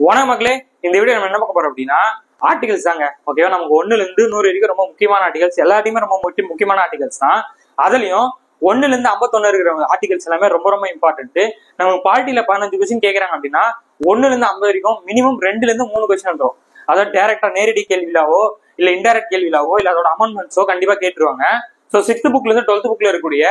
வணக்கம் மக்களே, இந்த வீடியோ நம்ம என்ன பார்க்க போறோம் அப்படின்னா ஆர்டிகல்ஸ் தாங்க. ஓகேவா, நமக்கு 1ல இருந்து 100 வரைக்கும் ரொம்ப முக்கியமான ஆர்டிகல்ஸ், எல்லாத்தையுமே ரொம்ப முக்கியமான ஆர்டிகல்ஸ் தான். அதுலயும் 1ல இருந்து 51 இருக்கிற ஆர்டிகல்ஸ் எல்லாமே ரொம்ப ரொம்ப இம்பார்ட்டன்ட். நமக்கு பார்ட்டியில 15 கொஸ்டின் கேட்கறாங்க அப்படின்னா 1ல இருந்து 50 வரைக்கும் மினிமம் 2ல இருந்து 3 கொஸ்டின் வந்துடும். அதாவது டைரக்டா நேரடி கேள்வியிலாவோ இல்ல இன்டைரக்ட் கேள்வியிலாவோ இல்ல அதோட அமெண்ட்மெண்ட்ஸோ கண்டிப்பா கேட்டுருவாங்க. ஸோ 6th புக்ல இருந்து 12th புக்ல இருக்கக்கூடிய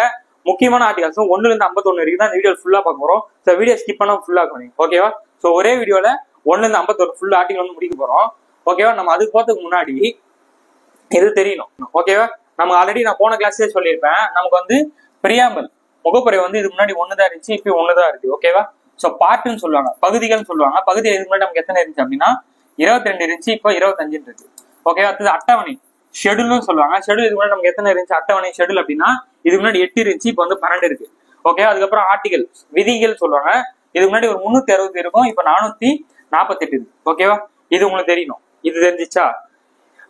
முக்கியமான ஆர்டிகல்ஸும் 1ல இருந்து 51 வரைக்கும் தான் இந்த வீடியோ ஃபுல்லா பார்க்க போறோம். ஸோ வீடியோ ஸ்கிப் பண்ணா ஃபுல்லா பண்ணுங்க. ஓகேவா, ஸோ ஒரே வீடியோல 1ல இருந்து 51 ஃபுல் ஆர்டிகல் வந்து முடிக்க போறோம். ஓகேவா, நம்ம அதுக்கு போறதுக்கு முன்னாடி இது தெரியணும். ஓகேவா, நம்ம ஆல்ரெடி நான் போன கிளாஸ்லயே சொல்லியிருப்பேன், நமக்கு வந்து பிரியாம்பல் முகப்புரை வந்து இதுக்கு முன்னாடி 1 தான் இருந்துச்சு, இப்போ 1 தான் இருக்கு. ஓகேவா, ஸோ பார்ட்டுன்னு சொல்லுவாங்க, பகுதிகள்னு சொல்லுவாங்க. பகுதி இதுக்கு முன்னாடி நமக்கு எத்தனை இருந்துச்சு அப்படின்னா 22 இருந்துச்சு, இப்போ 25 இருக்கு. ஓகேவா, அடுத்தது அட்டவணை ஷெடியூல்னு சொல்லுவாங்க. ஷெடியூல் இதுக்கு முன்னாடி நமக்கு எத்தனை இருந்துச்சு, அட்டவணை ஷெடியூல் அப்படின்னா இதுக்கு முன்னாடி 8 இருந்துச்சு, இப்போ வந்து 12 இருக்கு. ஓகேவா, அதுக்கப்புறம் ஆர்டிகல் விதிகள் சொல்லுவாங்க. இதுக்கு முன்னாடி ஒரு 360 இருக்கும், இப்போ 448 இருக்கு. ஓகேவா, இது உங்களுக்கு தெரியணும். இது தெரிஞ்சிச்சா?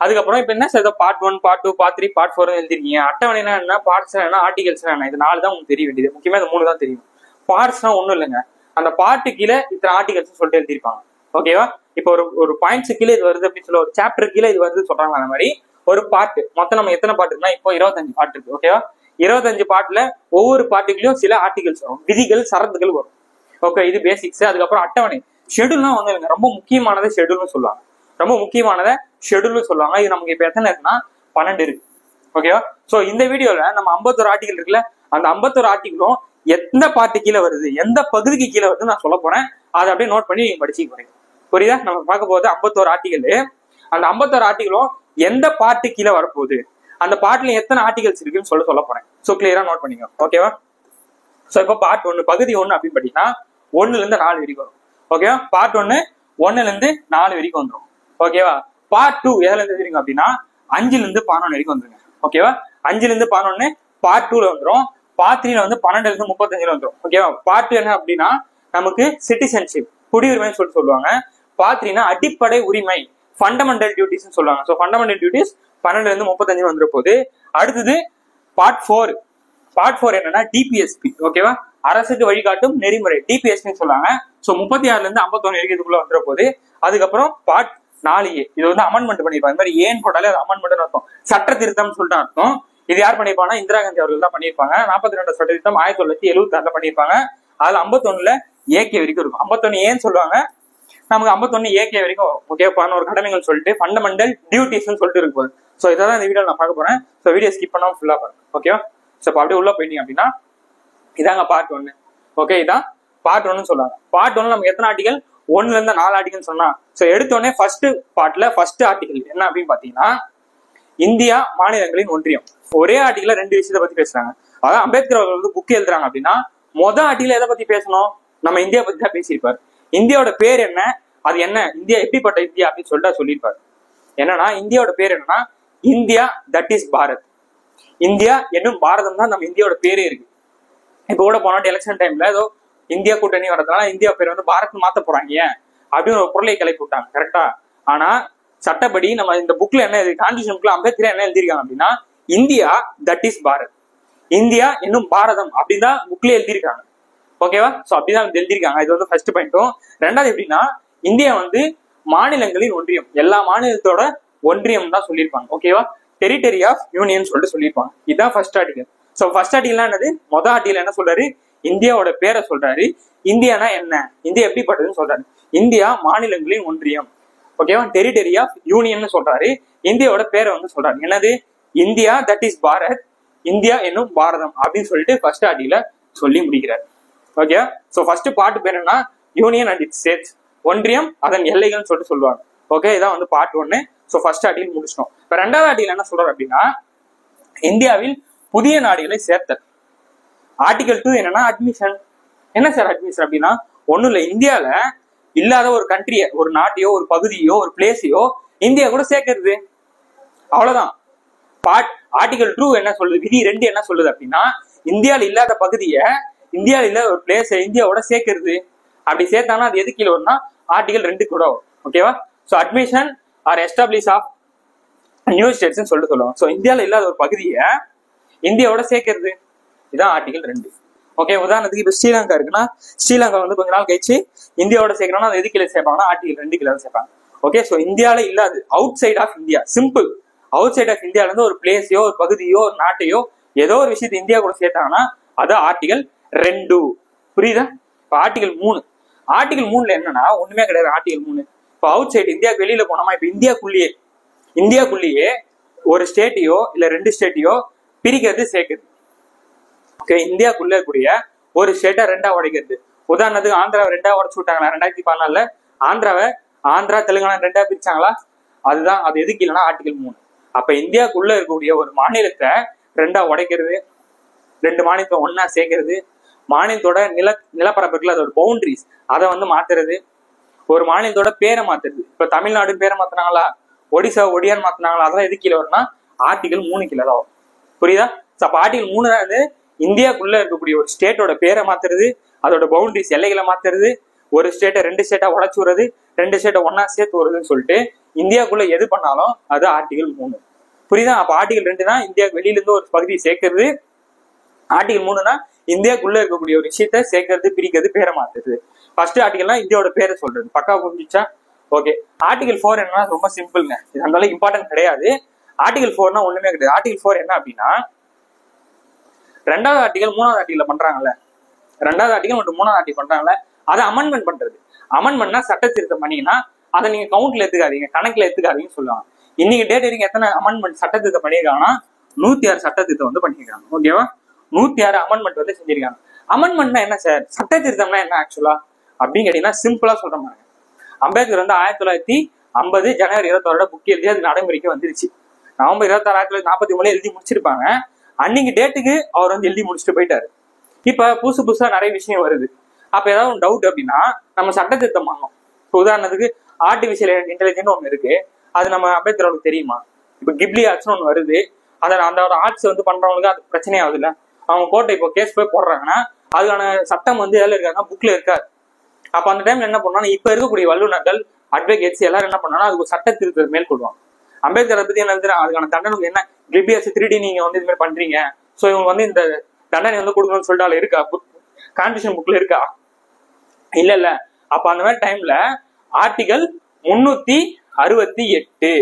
அதுக்கப்புறம் இப்ப என்ன sir part 1, part 2, part 3, part 4 எழுதிருக்கீங்க. அட்டவணைனா என்ன, பார்ட்ஸ் என்ன, ஆர்டிகல்ஸ் என்ன, இது 4 தான் உங்களுக்கு தெரிய வேண்டியது. முக்கியமா இந்த 3 தான் தெரியும். பார்ட்ஸ்னா ஒண்ணும் இல்லைங்க, அந்த பார்ட்டு கீழே இத்தனை ஆர்டிகல்ஸ் சொல்லிட்டு எழுதிருப்பாங்க. ஓகேவா, இப்போ ஒரு பாயிண்ட்ஸ் கீழே இது வருது அப்படின்னு சொல்ல, ஒரு சாப்டர் கீழே இது வருது சொல்றாங்க. அந்த மாதிரி ஒரு பார்ட் மொத்தம் நம்ம எத்தனை பார்ட் இருக்குன்னா இப்போ 25 பார்ட் இருக்கு. ஓகேவா, 25 பார்ட்ல ஒவ்வொரு பார்ட்டுக்குலயும் சில ஆர்டிகல்ஸ் வரும், விதிகள் சரத்துகள் வரும். ஓகே, இது பேசிக்ஸ். அதுக்கப்புறம் அட்டவணை ஷெடியூல்னா ஒண்ணு இல்லைங்க, ரொம்ப முக்கியமானதை ஷெடியூல்னு சொல்லுவாங்க. ரொம்ப முக்கியமானதை ஷெடியூல்னு சொல்லுவாங்க. இது நமக்கு இப்ப எத்தனை இருக்குன்னா 12 இருக்கு. ஓகேவா, சோ இந்த வீடியோல நம்ம 51 ஆர்டிகல் இருக்குல்ல, அந்த 51 ஆர்டிகலும் எந்த பார்ட்டு கீழே வருது, எந்த பகுதிக்கு கீழே வருது நான் சொல்ல போறேன். அதை அப்படியே நோட் பண்ணி நீங்க படிச்சுக்க போறீங்க. புரியுதா? நம்ம பார்க்க போகுது 51 ஆர்டிகல். அந்த 51 ஆர்டிகலும் எந்த பார்ட்டு கீழே வரப்போகுது, அந்த பார்ட்ல எத்தனை ஆர்டிகல்ஸ் இருக்குன்னு சொல்ல போறேன். சோ கிளியரா நோட் பண்ணிக்கோ. ஓகேவா, சோ இப்போ பார்ட் 1 பகுதி 1 அப்படின்னு பாத்தீங்கன்னா 1ல இருந்து 4 வரைக்கும் வரும். ஓகேவா, பார்ட் 1ல இருந்து 4 வரைக்கும் வந்துடும். ஓகேவா, பார்ட் 2 எதுல இருந்து வரைக்கும் அப்படின்னா 5ல இருந்து 11 வரைக்கும் வந்துருங்க. ஓகேவா, 5ல இருந்து 11 பார்ட் 2ல வந்துடும். பார்ட் 3ல வந்து 12ல இருந்து 35 வந்துடும். ஓகேவா, பார்ட் 2 என்ன அப்படின்னா நமக்கு சிட்டிசன்ஷிப், குடியுரிமைன்னு சொல்லுவாங்க. பார்ட் 3னா அடிப்படை உரிமை, ஃபண்டமெண்டல் டியூட்டிஸ் சொல்லுவாங்க. ஸோ ஃபண்டமெண்டல் டியூட்டிஸ் 12ல இருந்து 35 வந்துட போகுது. அடுத்தது பார்ட் 4. பார்ட் 4 என்னன்னா டிபிஎஸ்பி. ஓகேவா, அரசுக்கு வழிகாட்டும் நெறிமுறை, டிபிஎஸ்பி சொல்லுவாங்க. ஸோ 36ல இருந்து 51 வரைக்கும் இதுக்குள்ள வந்துட போகுது. அதுக்கப்புறம் பார்ட் 4A, இது வந்து அமெண்ட்மெண்ட் பண்ணிருப்பாங்க. இந்த மாதிரி ஏன் போட்டாலே அது அமெண்ட்மெண்ட் அர்த்தம், சட்ட திருத்தம் சொல்லிட்டு அர்த்தம். இது யார் பண்ணிருப்பாங்கன்னா இந்திரா காந்தி அவர்கள் தான் பண்ணிருப்பாங்க. 42 சட்ட திருத்தம் 1976 பண்ணிருப்பாங்க. அதுல 51ல AK வரைக்கும் இருக்கும். 51 ஏன்னு சொல்லுவாங்க, நமக்கு 51 AK வரைக்கும் வரும். ஓகே, 11 கடமைகள் சொல்லிட்டு ஃபண்டமெண்டல் டியூட்டிஸ் சொல்லிட்டு இருக்கு போது. ஸோ இதான் இந்த வீடியோ நான் பார்க்க போறேன். ஸோ வீடியோ ஸ்கிப் பண்ணாம ஃபுல்லா பாருங்க. ஓகேவா, ஸோ இப்போ அப்படியே உள்ள போயிட்டீங்க அப்படின்னா இதாங்க பார்ட் 1. ஓகே, இதான் பார்ட் 1 சொல்லுவாங்க. பார்ட் 1 நமக்கு எத்தனை ஆர்டிகல், 1ல இருந்து 4 ஆர்டிகல் சொன்னா. ஸோ எடுத்தோடனே ஃபர்ஸ்ட் பார்ட்ல ஃபர்ஸ்ட் ஆர்டிகல் என்ன அப்படின்னு பாத்தீங்கன்னா இந்தியா மாநிலங்களின் ஒன்றியம். ஒரே ஆர்டிகல்ல 2 விஷயத்தை பத்தி பேசுறாங்க. அதாவது அம்பேத்கர் அவர்கள் வந்து புக் எழுதுறாங்க அப்படின்னா மொதல் ஆர்டிகல் எதை பத்தி பேசணும், நம்ம இந்தியா பத்தி தான் பேசியிருப்பாரு. இந்தியாவோட பேர் என்ன, அது என்ன, இந்தியா எப்படிப்பட்ட இந்தியா அப்படின்னு சொல்லிட்டு சொல்லியிருப்பாரு. என்னன்னா இந்தியாவோட பேர் என்னன்னா India that is Bharat. India என்னும் பாரதம் தான் நம்ம இந்தியாவோட பேரே இருக்கு. இப்போ கூட போனாட்டு எலெக்ஷன் டைம்ல ஏதோ இந்தியா கூட்டணி வரதுனால இந்தியா பேர் வந்து பாரத் மாத்த போறாங்க ஏன் அப்படின்னு ஒரு பொருளை கிளப்பி விட்டாங்க. கரெக்டா? ஆனா சட்டப்படி நம்ம இந்த புக்ல என்ன கான்ஸ்டிடியூஷன் புக்ல அம்பேத்கர் என்ன எழுதிருக்காங்க அப்படின்னா India that is Bharat, India என்னும் பாரதம் அப்படின்னு தான் புக்ல எழுதியிருக்காங்க. ஓகேவா, சோ அப்படிதான் எழுதியிருக்காங்க. இது வந்து ஃபர்ஸ்ட் பாயிண்ட்டும். ரெண்டாவது எப்படின்னா இந்தியா வந்து மாநிலங்களின் ஒன்றியம், எல்லா மாநிலத்தோட ஒன்றியம் தான் சொல்லியிருப்பாங்க. ஓகேவா, டெரிட்டரி ஆஃப் யூனியன் சொல்லிட்டு சொல்லியிருப்பாங்க. இதுதான் first article. So first article என்னது, மொதல் ஆர்டிகல் என்ன சொல்றாரு, இந்தியாவோட பேரை சொல்றாரு. இந்தியானா என்ன, இந்தியா எப்படிப்பட்டதுன்னு சொல்றாரு. இந்தியா மாநிலங்களின் ஒன்றியம். ஓகேவா, டெரிட்டரி ஆஃப் யூனியன் சொல்றாரு. இந்தியாவோட பேரை வந்து சொல்றாரு, என்னது, India that is Bharat, India என்னும் பாரதம் அப்படின்னு சொல்லிட்டு ஃபர்ஸ்ட் ஆர்டிகல சொல்லி முடிக்கிறார். ஓகே, சோ ஃபர்ஸ்ட் பார்ட் பேர் என்ன, யூனியன் அண்ட் இட்ஸ் ஸ்டேட்ஸ், ஒன்றியம் அதன் எல்லைகள் சொல்லிட்டு சொல்லுவாங்க. ஓகே, இதான் வந்து பார்ட் 1. சோ ஃபர்ஸ்ட் ஆர்டிகல் முடிச்சிட்டோம். இப்ப ரெண்டாவது ஆர்டிகல் என்ன சொல்றாரு அப்படின்னா இந்தியாவில் புதிய நாடுகளை சேர்த்தல். ஆர்டிகல் 2 என்னன்னா அட்மிஷன். என்ன சார் அட்மிஷன் அப்படின்னா ஒண்ணும் இல்ல, இந்தியால இல்லாத ஒரு கண்ட்ரிய, ஒரு நாட்டையோ ஒரு பகுதியோ ஒரு பிளேஸையோ இந்தியா கூட சேர்க்கறது, அவ்வளவுதான். ஆர்டிகல் 2 என்ன சொல்லுது, விதி 2 என்ன சொல்லுது அப்படின்னா இந்தியால இல்லாத பகுதியை, இந்தியால இல்லாத ஒரு பிளேஸ் இந்தியாவோட சேர்க்கறது. அப்படி சேர்த்தாங்கன்னா அது எது கீழே வரும்னா ஆர்டிகல் 2 கூட வரும். ஓகேவா, so admission are establish of new states சொல்லிட்டு சொல்லுவாங்க. சோ இந்தியால இல்லாத ஒரு பகுதியை இந்தியாவோட சேர்க்கறது, இதான் ஆர்டிகல் 2. ஓகே, உதாரணத்துக்கு இப்ப ஸ்ரீலங்கா இருக்குன்னா ஸ்ரீலங்கா வந்து கொஞ்ச நாள் கழிச்சு இந்தியாவோட சேர்க்கணும்னா அது எது கீழே சேர்ப்பாங்கன்னா ஆர்டிகல் 2 கீழே சேர்ப்பாங்க. ஓகே, சோ இந்தியாவில இல்லாது outside of India, simple outside of இந்தியால இருந்து ஒரு பிளேஸையோ ஒரு பகுதியோ ஒரு நாட்டையோ ஏதோ ஒரு விஷயத்தை இந்தியா கூட சேர்த்தாங்கன்னா அது ஆர்டிகல் 2. புரியுதா? இப்ப ஆர்டிகல் 3, ஆர்டிகல் 3ல என்னன்னா ஒண்ணுமே கிடையாது. ஆர்டிகல் 3 இப்ப அவுட் சைடு இந்தியாவுக்கு வெளியில போனோமா, இப்ப இந்தியாக்குள்ளேயே ஒரு ஸ்டேட்டையோ இல்ல 2 ஸ்டேட்டையோ பிரிக்கிறது சேர்க்குது. ஓகே, இந்தியாக்குள்ள இருக்கக்கூடிய ஒரு ஸ்டேட்டை 2ஆ உடைக்கிறது. உதாரணத்துக்கு ஆந்திராவை 2ஆ உடைச்சு விட்டாங்களா 2014ல? ஆந்திரா தெலுங்கானா 2ஆ பிரிச்சாங்களா? அதுதான், அது எதுக்கு இல்லைன்னா ஆர்டிகல் 3. அப்ப இந்தியாவுக்குள்ள இருக்கக்கூடிய ஒரு மாநிலத்தை 2ஆ உடைக்கிறது, 2 மாநிலத்தை ஒன்னா சேர்க்கிறது, மாநிலத்தோட நிலப்பரப்புக்குள்ள அதோட பவுண்டரிஸ் அதை வந்து மாத்துறது, ஒரு மாநிலத்தோட பேரை மாத்துறது. இப்ப தமிழ்நாடு பேரை மாத்தினாங்களா, ஒடிசா ஒடியான்னு மாத்தினாங்களா, அதெல்லாம் எது கீழே வரும்னா ஆர்டிகல் 3 கீழே தான் வரும். புரியுதா? அப்ப ஆர்டிகல் 3 வந்து இந்தியாக்குள்ள இருக்கக்கூடிய ஒரு ஸ்டேட்டோட பேரை மாத்துறது, அதோட பவுண்டரிஸ் எல்லைகளை மாத்துறது, ஒரு ஸ்டேட்டை 2 ஸ்டேட்டா உடைச்சு விடுறது, 2 ஸ்டேட்டை ஒன்னா சேர்த்து வருதுன்னு சொல்லிட்டு இந்தியாக்குள்ள எது பண்ணாலும் அது ஆர்டிகல் 3. புரியுதா? அப்ப ஆர்டிகல் 2 தான் இந்தியாவுக்கு வெளியில இருந்து ஒரு பகுதியை சேர்க்கிறது, ஆர்டிகல் 3னா இந்தியாவுக்குள்ள இருக்கக்கூடிய ஒரு விஷயத்த சேர்க்கறது, பிரிக்கிறது, பேரை மாத்துறது. ஃபர்ஸ்ட் ஆர்டிகல்னா இந்தியாவோட பேரை சொல்றது. பக்கா புரிஞ்சிச்சா? ஓகே, ஆர்டிகல் 4 என்னன்னா ரொம்ப சிம்பிள்ங்க, இது அந்த அளவுக்கு இம்பார்ட்டன்ட் கிடையாது. ஆர்டிகல் 4னா ஒண்ணுமே கிடையாது. ஆர்டிகல் 4 என்ன அப்படின்னா 2வது ஆர்டிகல் 3வது ஆர்டிகல் பண்றாங்கல்ல, 2வது ஆர்டிகல் மற்றும் 3வது ஆர்டிகல் பண்றாங்கல்ல, அதை அமெண்ட்மெண்ட் பண்றது. அமெண்ட்மெண்ட்னா சட்ட திருத்தம் பண்ணீங்கன்னா அதை நீங்க கவுண்ட்ல எடுத்துக்காதீங்க, கணக்குல எடுத்துக்காதீங்கன்னு சொல்லுவாங்க. இன்னைக்கு டேட் வரைக்கும் எத்தனை அமெண்ட்மெண்ட் சட்ட திருத்தம் பண்ணியிருக்காங்கன்னா 106 சட்ட திருத்தம் வந்து பண்ணிருக்காங்க. ஓகேவா? 106 அமெண்ட்மெண்ட் வந்து செஞ்சிருக்காங்க. அமெண்ட்மெண்ட்னா என்ன சார், சட்ட திருத்தம்னா என்ன ஆக்சுவலா அப்படின்னு கேட்டீங்கன்னா சிம்பிளா சொல்ற மாதிரி, அம்பேத்கர் வந்து 1950 ஜனவரி 26 புக் எழுதி அது நடைமுறைக்கு வந்துருச்சு. நவம்பர் 26 1943 எழுதி முடிச்சிருப்பாங்க. அன்னைக்கு டேட்டுக்கு அவர் வந்து எழுதி முடிச்சுட்டு போயிட்டாரு. இப்ப புதுசா நிறைய விஷயம் வருது. அப்ப ஏதாவது டவுட் அப்படின்னா நம்ம சட்ட திருத்தம் பண்ணணும். இப்போ உதாரணத்துக்கு ஆர்டிபிஷியல் இன்டெலிஜென்ஸ் ஒண்ணு இருக்கு, அது நம்ம அம்பேத்கருக்கு தெரியுமா? இப்ப கிப்லி ஆர்ட்ஸ்னு ஒண்ணு வருது, அந்த ஆர்ட்ஸ் வந்து பண்றவங்களுக்கு அது பிரச்சனை ஆகுது இல்ல, அவங்க கோர்ட்டை இப்போ கேஸ் போய் போடுறாங்கன்னா அதுக்கான சட்டம் வந்து எதில் இருக்காங்க, புக்ல இருக்காது. அப்ப அந்த டைம்ல என்ன பண்ணாலும் இப்ப இருக்கக்கூடிய வல்லுநர்கள் அட்வொகேட்ஸ் எல்லாரும் என்ன பண்ணாலும் அதுக்கு சட்ட திருத்தத்தை மேற்கொள்வாங்க. அம்பேத்கரை பத்தி என்ன அதுக்கான தண்டனை என்ன, கிபிஎஸ் 3D நீங்க வந்து இது மாதிரி பண்றீங்க, சோ இவங்க வந்து இந்த தண்டனை வந்து கொடுக்கணும்னு சொல்லிட்டு இருக்கா, கான்ஸ்டிடியூஷன் புக்ல இருக்கா? இல்ல. அப்ப அந்த மாதிரி டைம்ல ஆர்டிகல் 368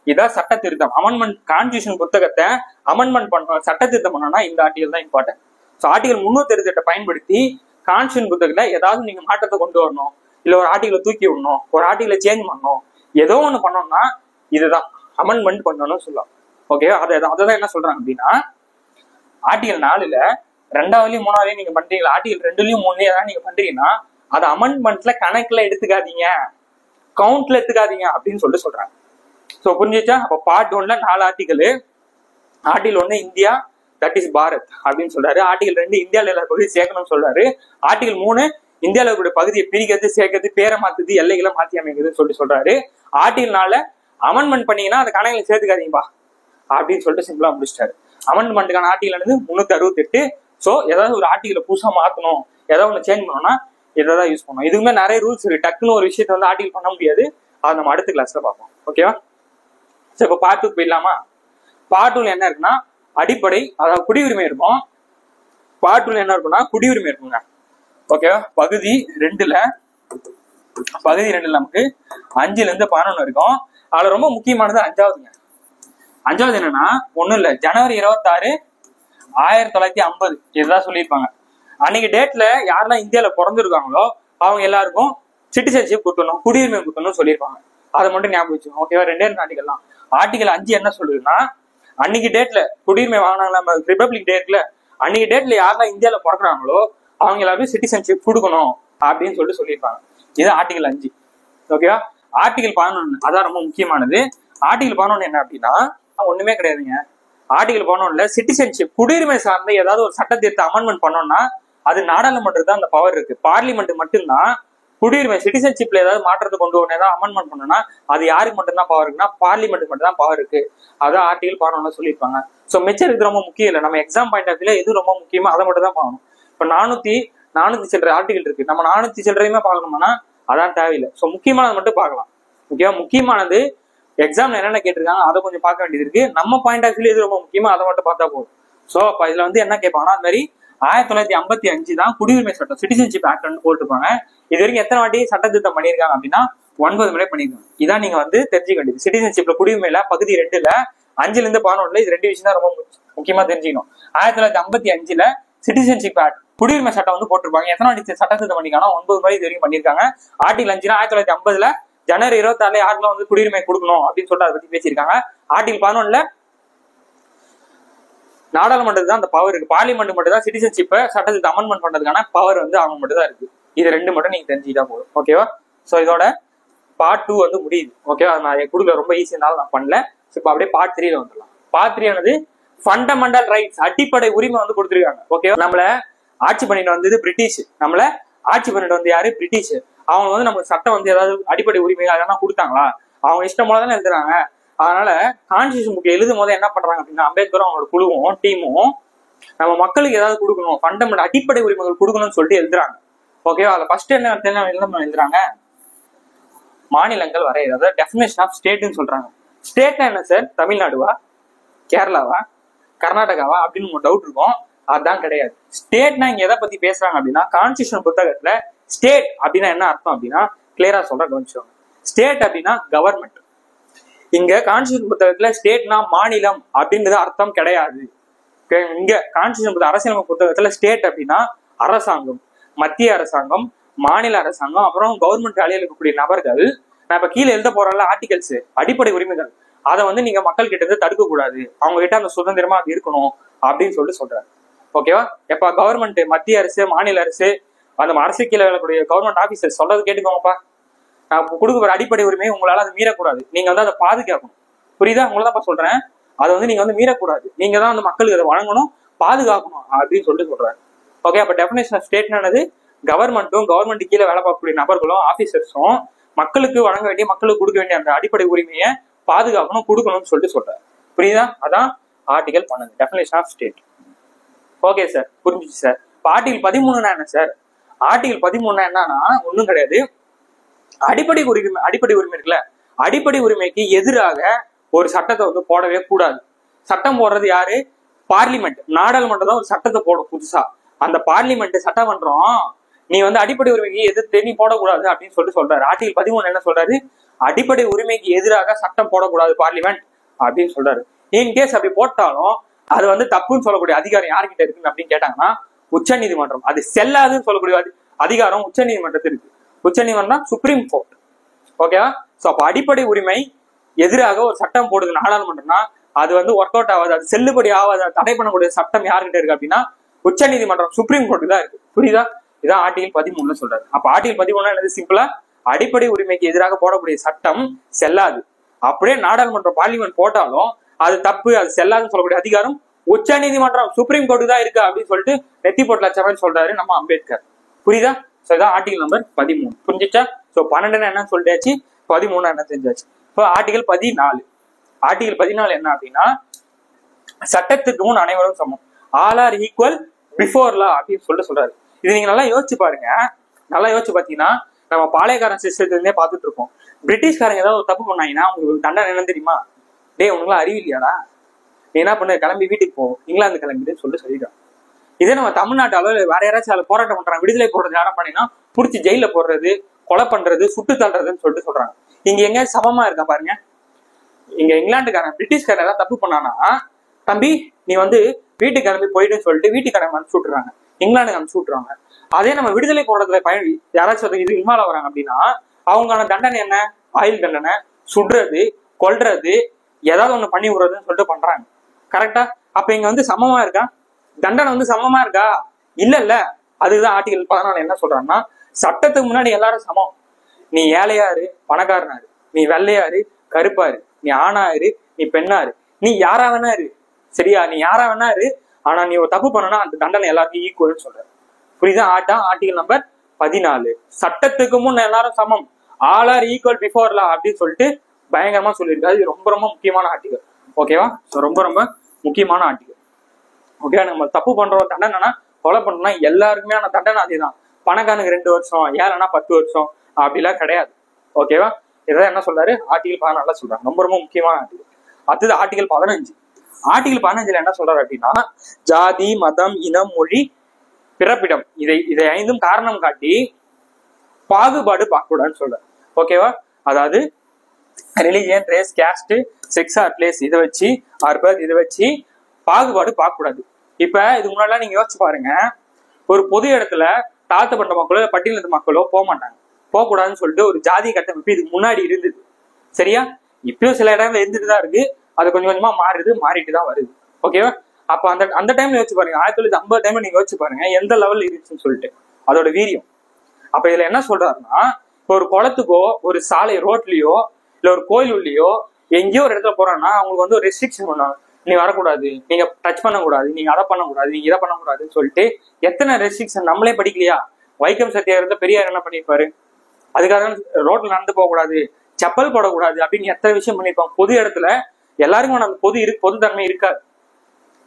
இதான் சட்ட திருத்தம். அமெண்ட்மெண்ட் கான்ஸ்டிடியூஷன் புத்தகத்தை அமெண்ட்மெண்ட் பண்ண சட்ட திருத்தம் பண்ணணும்னா இந்த ஆர்டிகல் தான் இம்பார்ட்டன்ட். ஸோ ஆர்டிகல் 368 பயன்படுத்தி கான்ஸ்டிடியூஷன் புத்தகத்துல ஏதாவது நீங்க மாற்றத்தை கொண்டு வரணும், இல்ல ஒரு ஆர்டிகலை தூக்கி விடணும், ஒரு ஆர்டிகலை சேஞ்ச் பண்ணணும், ஏதோ ஒண்ணு பண்ணணும்னா இதுதான் அமெண்ட்மெண்ட் பண்ணணும்னு சொல்லலாம். ஓகேவா? அதான் என்ன சொல்றாங்க அப்படின்னா ஆர்டிகல் 4ல 2வதுலயும் 3வதுலயும் நீங்க பண்றீங்களா, ஆர்டிகல் 2லயும் 3லயும் ஏதாவது நீங்க பண்றீங்கன்னா அது அமெண்ட்மெண்ட்ல கணக்குல எடுத்துக்காதீங்க, கவுண்ட்ல எடுத்துக்காதீங்க அப்படின்னு சொல்லிட்டு சொல்றாங்க. சோ புரிஞ்சுச்சா? அப்ப பார்ட் 1ல 4 article. Article 1 India that is Bharat அப்படின்னு சொல்றாரு. ஆர்டிகல் 2 இந்தியாவில எல்லா பகுதியும் சேர்க்கணும்னு சொல்றாரு. ஆர்டிகல் 3 இந்தியாவில இருக்கக்கூடிய பகுதியை பிரிக்கிறது, சேர்க்கிறது, பேரை மாத்துது, எல்லைகளை மாத்தி அமைக்கிறதுன்னு சொல்லிட்டு சொல்றாரு. ஆர்டிகல் 4 அமெண்ட்மெண்ட் பண்ணீங்கன்னா அது கணக்குல சேர்த்துக்காதீங்கப்பா அப்படின்னு சொல்லிட்டு சிம்பிளா முடிச்சிட்டாரு. அமெண்ட்மெண்ட்டுக்கான ஆர்டிகல் வந்து 368. சோ ஏதாவது ஒரு ஆர்டிகலை புதுசா மாத்தணும், ஏதாவது ஒண்ணு சேஞ்ச் பண்ணணும்னா இதான் யூஸ் பண்ணணும். இதுக்குமே நிறைய ரூல்ஸ் இருக்கு. டக்குன்னு ஒரு விஷயத்த வந்து ஆர்டிகல் பண்ண முடியாது. அதை நம்ம அடுத்த கிளாஸ்ல பார்ப்போம். ஓகேவா? சரி, இப்போ பார்ட் 2 போயிடலாமா? பார்ட் 2ல என்ன இருக்குன்னா அடிப்படை, அதாவது குடியுரிமை இருக்கும். பார்ட் 2ல என்ன இருக்குன்னா குடியுரிமை இருக்குங்க. ஓகேவா? பகுதி 2ல நமக்கு 5ல இருந்து 11 இருக்கும். அதுல ரொம்ப முக்கியமானது 5வதுங்க. 5வது என்னன்னா ஒண்ணும் இல்ல, ஜனவரி 26 1950 இதுதான் சொல்லியிருப்பாங்க. அன்னைக்கு டேட்ல யாரெல்லாம் இந்தியாவில பிறந்திருக்காங்களோ அவங்க எல்லாருக்கும் சிட்டிசன்ஷிப் கொடுக்கணும், குடியுரிமை கொடுக்கணும்னு சொல்லியிருப்பாங்க. அதை மட்டும் ஞாபகம் வச்சுக்கோங்க. ஓகேவா? 2 ஆர்டிகல் தான். ஆர்டிகல் 5 என்ன சொல்லுதுன்னா அன்னைக்கு டேட்ல குடியுரிமை வாங்கினாங்களா, ரிபப்ளிக் டேட்ல அன்னைக்கு டேட்ல யாரெல்லாம் இந்தியாவில பிறக்கிறாங்களோ அவங்க எல்லாருக்கும் சிட்டிசன்ஷிப் கொடுக்கணும் அப்படின்னு சொல்லியிருப்பாங்க. இது ஆர்டிகல் 5. ஓகேவா? ஆர்டிகல் 11 அதான் ரொம்ப முக்கியமானது. ஆர்டிகல் 11 என்ன அப்படின்னா ஒண்ணுமே கிடையாதுங்க. ஆர்டிகல் 11ல சிட்டிசன்ஷிப் குடியுரிமை சார்ந்த ஏதாவது ஒரு சட்ட திருத்த அமெண்ட்மெண்ட் பண்ணோம்னா அது நாடாளுமன்றத்துக்கு தான் அந்த பவர் இருக்கு. பார்லிமெண்ட் மட்டும்தான் குடியுரிமை சிட்டிசன்ஷிப்ல ஏதாவது மாற்றத்தை கொண்டு வரணும், ஏதாவது அமெண்ட்மெண்ட் பண்ணணும்னா அது யாருக்கு மட்டும்தான் பவர் இருக்குன்னா பார்லிமெண்ட் மட்டும் தான் பவர் இருக்கு. அதான் ஆர்டிகல் 11 சொல்லியிருப்பாங்க. சோ மிச்சம் இது ரொம்ப முக்கியம் இல்லை. நம்ம எக்ஸாம் பாயிண்ட் ஆஃப் வியூல எது ரொம்ப முக்கியமோ அதை மட்டும் தான் பார்க்கணும். இப்ப 400 சில்லற ஆர்டிகல் இருக்கு, நம்ம 400 சில்லறையுமே பார்க்கணும்னா அதான் தேவையில்லை. சோ முக்கியமானது மட்டும் பார்க்கலாம். ஓகேவா? முக்கியமானது எக்ஸாம்ல என்னென்ன கேட்டிருக்காங்க அதை கொஞ்சம் பார்க்க வேண்டியது இருக்கு. நம்ம பாயிண்ட் ஆஃப் வியூல எது ரொம்ப முக்கியமோ அதை மட்டும் பார்த்தா போதும். சோ அப்ப இதுல வந்து என்ன கேட்பாங்கன்னா அது மாதிரி 1955 தான் குடியுரிமை சட்டம் சிட்டிசன்ஷிப் ஆக்ட் போட்டுருப்பாங்க. இது வரைக்கும் எத்தனை வாட்டி சட்ட திருத்தம் பண்ணியிருக்காங்க அப்படின்னா 9 முறை பண்ணிருக்காங்க. இதான் நீங்க வந்து தெரிஞ்சுக்க வேண்டியது. சிட்டிசன்ஷிப்ல குடியுரிமையில பகுதி 2ல 5ல இருந்து 11 இது 2 விஷயம் தான் ரொம்ப முக்கியமா தெரிஞ்சுக்கணும். 1955 சிட்டிசன்ஷிப் ஆக்ட் குடியுரிமை சட்டம் வந்து போட்டிருப்பாங்க. எத்தனை வாட்டி சட்ட திருத்தம் பண்ணிருக்காங்கன்னா 9 முறை இது வரைக்கும் பண்ணிருக்காங்க. ஆர்டிகல் 5 1950 ஜனவரி 26 யாருக்கெல்லாம் வந்து குடியுரிமை கொடுக்கணும் அப்படின்னு சொல்லிட்டு அதை பத்தி பேசியிருக்காங்க. ஆர்டிகல் 11 நாடாளுமன்றத்துக்கு தான் அந்த பவர் இருக்கு. பார்லிமெண்ட் மட்டும் தான் சிட்டிசன்ஷிப்பை சட்டத்தை அமெண்ட்மெண்ட் பண்றதுக்கான பவர் வந்து அவங்க மட்டும் தான் இருக்கு. இது 2 மட்டும் நீங்க தெரிஞ்சுக்கிட்டா போதும். ஓகேவா? சோ இதோட பார்ட் 2 வந்து முடியுது. ஓகேவா? நான் கொடுக்கல, ரொம்ப ஈஸியானாலும் நான் பண்ணல. இப்போ அப்படியே பார்ட் 3ல வந்துடலாம். பார்ட் 3 ஆனது ஃபண்டமெண்டல் ரைட்ஸ், அடிப்படை உரிமை வந்து கொடுத்துருக்காங்க. ஓகேவா? நம்மள ஆட்சி பண்ணிட்டு வந்தது பிரிட்டிஷ். நம்மள ஆட்சி பண்ணிட்டு வந்து யாரு? பிரிட்டிஷ். அவங்க வந்து நமக்கு சட்டம் வந்து ஏதாவது அடிப்படை உரிமை அதெல்லாம் கொடுத்தாங்களா? அவங்க இஷ்டம் போல தானே எழுதுறாங்க. அதனால கான்ஸ்டியூஷன் புக் எழுதும் போது என்ன பண்றாங்க அப்படின்னா அம்பேத்கரும் அவங்களோட குழுவும் டீமும் நம்ம மக்களுக்கு ஏதாவது கொடுக்கணும், ஃபண்டமெண்டல் அடிப்படை உரிமைகள் கொடுக்கணும்னு சொல்லிட்டு எழுதுறாங்க. ஓகேவா? அதுல ஃபர்ஸ்ட் என்ன எழுதுறாங்க? மாநிலங்கள் வரையறது, அதாவது டெஃபினேஷன் ஆஃப் ஸ்டேட்னு சொல்றாங்க. ஸ்டேட்னா என்ன சார்? தமிழ்நாடுவா, கேரளாவா, கர்நாடகாவா அப்படின்னு ஒரு டவுட் இருக்கும். அதுதான் கிடையாது. ஸ்டேட்னா இங்க எதை பத்தி பேசுறாங்க அப்படின்னா கான்ஸ்டியூஷன் புத்தகத்துல ஸ்டேட் அப்படின்னா என்ன அர்த்தம் அப்படின்னா கிளியரா சொல்ற கவனிச்சுவாங்க. ஸ்டேட் அப்படின்னா கவர்மெண்ட். இங்க கான்ஸ்டியூஷன் புத்தகத்துல ஸ்டேட்னா மாநிலம் அப்படின்றது அர்த்தம் கிடையாது. இங்க கான்ஸ்டியூஷன் அரசியலமைப்பு புத்தகத்துல ஸ்டேட் அப்படின்னா அரசாங்கம், மத்திய அரசாங்கம், மாநில அரசாங்கம், அப்புறம் கவர்மெண்ட் வேலையில் இருக்கக்கூடிய நபர்கள். நான் இப்ப கீழே எழுத போறல ஆர்டிகல்ஸ், அடிப்படை உரிமைகள், அதை வந்து நீங்க மக்கள் கிட்ட இருந்து தடுக்க கூடாது, அவங்க கிட்ட அந்த சுதந்திரமா அது இருக்கணும் அப்படின்னு சொல்லிட்டு சொல்றாரு. ஓகேவா? எப்ப கவர்மெண்ட், மத்திய அரசு, மாநில அரசு, அந்த அரசு கீழே வேலைக்கூடிய கவர்மெண்ட் ஆபீசர் சொல்றது கேட்டுக்கோங்கப்பா. நான் கொடுக்குற அடிப்படை உரிமையை உங்களால அதை மீறக்கூடாது. நீங்க வந்து அதை பாதுகாக்கணும். புரியுதா? உங்களதான் சொல்றேன். அதை வந்து நீங்க வந்து மீறக்கூடாது. நீங்க தான் வந்து மக்களுக்கு அதை வழங்கணும், பாதுகாக்கணும் அப்படின்னு சொல்லிட்டு சொல்றாரு. ஓகே, அப்ப டெஃபினேஷன் ஆஃப் ஸ்டேட்னானது கவர்மெண்ட்டும் கவர்மெண்ட் கீழே வேலை பார்க்கக்கூடிய நபர்களும் ஆபீசர்ஸும் மக்களுக்கு வழங்க வேண்டிய, மக்களுக்கு கொடுக்க வேண்டிய அந்த அடிப்படை உரிமையை பாதுகாக்கணும், கொடுக்கணும்னு சொல்லிட்டு சொல்றாரு. புரியுதா? அதான் article 12 definition of state. Okay sir, புரிஞ்சிச்சு சார். இப்போ ஆர்டிகல் 13 என்ன சார்? ஆர்டிகல் 13 என்னன்னா ஒன்றும் கிடையாது. அடிப்படை உரிமை இருக்குல்ல, அடிப்படை உரிமைக்கு எதிராக ஒரு சட்டத்தை வந்து போடவே கூடாது. சட்டம் போடுறது யாரு? பார்லிமெண்ட், நாடாளுமன்றம் தான் ஒரு சட்டத்தை போடும் புதுசா. அந்த பார்லிமெண்ட் சட்டமன்றம் நீ வந்து அடிப்படை உரிமைக்கு எதிர்த்து நீ போடக்கூடாது அப்படின்னு சொல்லிட்டு சொல்றாரு. ஆர்டிகல் 13 என்ன சொல்றாரு? அடிப்படை உரிமைக்கு எதிராக சட்டம் போடக்கூடாது பார்லிமெண்ட் அப்படின்னு சொல்றாரு. இன்கேஸ் அப்படி போட்டாலும் அது வந்து தப்புன்னு சொல்லக்கூடிய அதிகாரம் யார்கிட்ட இருக்கு அப்படின்னு கேட்டாங்கன்னா உச்ச நீதிமன்றம். அது செல்லாதுன்னு சொல்லக்கூடிய அதிகாரம் உச்ச நீதிமன்றத்தில் இருக்கு. உச்ச நீதிமன்றம் சுப்ரீம் கோர்ட். ஓகேவா? சோ அப்ப அடிப்படை உரிமை எதிராக ஒரு சட்டம் போடுது நாடாளுமன்றம்னா அது வந்து ஒர்க் அவுட் ஆகாது, அது செல்லுபடி ஆகாது, தடை பண்ணக்கூடிய சட்டம் யார்கிட்ட இருக்கு அப்படின்னா உச்ச நீதிமன்றம், சுப்ரீம் கோர்ட்டு தான் இருக்கு. புரியுதா? இதான் ஆர்டிகல் 13 சொல்றாரு. அப்ப ஆர்டிகல் 13 என்னது? சிம்பிளா அடிப்படை உரிமைக்கு எதிராக போடக்கூடிய சட்டம் செல்லாது. அப்படியே நாடாளுமன்றம் பார்லிமெண்ட் போட்டாலும் அது தப்பு, அது செல்லாதுன்னு சொல்லக்கூடிய அதிகாரம் உச்ச நீதிமன்றம், சுப்ரீம் கோர்ட்டு தான் இருக்கு அப்படின்னு சொல்லிட்டு நெத்தி போட்டு லட்சம் சொல்றாரு நம்ம அம்பேத்கர். புரியுதா? சோ இதான் ஆர்டிகல் நம்பர் 13. புரிஞ்சிச்சா? சோ 12 என்ன சொல்லியாச்சு, 13 என்ன தெரிஞ்சாச்சு. இப்போ ஆர்டிகல் 14. ஆர்டிகல் 14 என்ன அப்படின்னா சட்டத்துக்கு முன் அனைவரும் சமம், all are equal before law அப்படின்னு சொல்லிட்டு சொல்றாரு. இது நீங்க நல்லா யோசிச்சு பாருங்க. நல்லா யோசிச்சு பாத்தீங்கன்னா நம்ம பாளையக்காரன் சிஸ்டத்திலே பார்த்துட்டு இருக்கோம். பிரிட்டிஷ்காரங்க ஏதாவது ஒரு தப்பு பண்ணாங்கன்னா உங்களுக்கு தண்டனை என்ன தெரியுமா? டே உங்களுக்குலாம் அறிவில்லையாடா, நீ என்ன பண்ண, கிளம்பி வீட்டுக்கு போ, இங்கிலாந்து கிளம்பிட்டு சொல்லிடுறான். இதே நம்ம தமிழ்நாட்டு அளவில் வேற யாராச்சும் அதில் போராட்டம் பண்றாங்க, விடுதலை போடுறது யாரும் பண்ணினா பிடிச்சி ஜெயில போடுறது, கொலை பண்றது, சுட்டு தள்ளுறதுன்னு சொல்லிட்டு சொல்றாங்க. இங்க எங்க சமமா இருக்கா பாருங்க. இங்க இங்கிலாந்துக்காரன் பிரிட்டிஷ்காரன் ஏதாவது தப்பு பண்ணானா தம்பி நீ வந்து வீட்டுக்கு கிளம்பி போயிட்டுன்னு சொல்லிட்டு வீட்டுக்காரங்க அனுப்பிச்சு விட்டுறாங்க, இங்கிலாந்துக்கு அனுப்பிச்சு விட்டுறாங்க. அதே நம்ம விடுதலை போடுறதுல யாராச்சும் இது இன்வால்வ் வராங்க அப்படின்னா அவங்களுக்கான தண்டனை என்ன? ஆயுள் தண்டனை, சுடுறது, கொல்றது, ஏதாவது ஒண்ணு பண்ணி விடுறதுன்னு சொல்லிட்டு பண்றாங்க. கரெக்டா? அப்ப இங்க வந்து சமமா இருக்கா? தண்டனை வந்து சமமா இருக்கா? இல்ல. அதுதான் ஆர்டிகல் 14 என்ன சொல்றாங்கன்னா சட்டத்துக்கு முன்னாடி எல்லாரும் சமம். நீ ஏழையாரு, பணக்காரனாரு, நீ வெள்ளையாரு, கருப்பாரு, நீ ஆணாரு, நீ பெண்ணாரு, நீ யாரா வேணாரு. சரியா? நீ யாரா வேணாரு. ஆனா நீ ஒரு தப்பு பண்ணனா அந்த தண்டனை எல்லாருக்கும் ஈக்குவல்னு சொல்ற. புரியுதா? Article number 14. சட்டத்துக்கு முன் எல்லாரும் சமம், all are equal before law அப்படின்னு சொல்லிட்டு பயங்கரமா சொல்லியிருக்காரு. இது ரொம்ப ரொம்ப முக்கியமான ஆர்டிகல். ஓகேவா? ரொம்ப ரொம்ப முக்கியமான ஆர்டிகல். ஓகேவா? நம்ம தப்பு பண்றோம், தண்டனைனா கொலை பண்றோம்னா எல்லாருக்குமே ஆன தண்டனை அதேதான். பணக்காரனுக்கு 2 வருஷம், ஏழைனா 10 வருஷம் அப்படிலாம் கிடையாது. ஓகேவா? இதான் என்ன சொல்றாரு? ஆர்டிகல் 14 சொல்றாங்க. ரொம்ப ரொம்ப முக்கியமான ஆர்டிகல். அடுத்தது ஆர்டிகல் 15. ஆர்டிகல் 15 என்ன சொல்றாரு அப்படின்னா ஜாதி, மதம், இனம், மொழி, பிறப்பிடம், இதை ஐந்தும் காரணம் காட்டி பாகுபாடு பார்க்கக்கூடாதுன்னு சொல்றேன். ஓகேவா? அதாவது religion, race, caste, sex or place இதை வச்சு இதை வச்சு பாகுபாடு பார்க்கக்கூடாது. இப்ப இதுக்கு முன்னாடி நீங்க யோசிச்சு பாருங்க, ஒரு பொது இடத்துல தாழ்த்தப்பட்ட மக்களோ பட்டியலினத்து மக்களோ போக மாட்டாங்க, போகக்கூடாதுன்னு சொல்லிட்டு ஒரு ஜாதி கட்டமைப்பு இதுக்கு முன்னாடி இருந்தது. சரியா? இப்பயும் சில இடங்கள்ல இருந்துட்டு தான் இருக்கு, அது கொஞ்சம் கொஞ்சமா மாறிட்டு தான் வருது. ஓகேவா? அப்ப அந்த டைம்ல யோசிச்சு பாருங்க, 1950 டைம்ல நீங்க யோசிச்சு பாருங்க எந்த லெவல்ல இருந்துச்சுன்னு சொல்லிட்டு அதோட வீரியம். அப்ப இதுல என்ன சொல்றாருன்னா, இப்போ ஒரு குளத்துக்கோ ஒரு சாலை ரோட்லயோ இல்ல ஒரு கோயில் உள்ளயோ எங்கேயோ ஒரு இடத்துல போறாங்கன்னா அவங்களுக்கு வந்து ஒரு ரெஸ்ட்ரிக்ஷன் பண்ணுவாங்க. நீ வரக்கூடாது, நீங்க டச் பண்ணக்கூடாது, நீங்க அதை பண்ணக்கூடாது, நீங்க இதை பண்ணக்கூடாதுன்னு சொல்லிட்டு எத்தனை ரெஸ்ட்ரிக்ஷன் நம்மளே படிக்கலையா? வைக்கம் சத்தியாகிரகத்துல பெரியார் என்ன பண்ணிருப்பாரு? அதுக்காக ரோட்ல நடந்து போக கூடாது, செப்பல் போடக்கூடாது அப்படின்னு எத்தனை விஷயம் பண்ணிருப்பாங்க. பொது இடத்துல எல்லாருக்கும் அந்த பொதுத்தன்மை இருக்காது.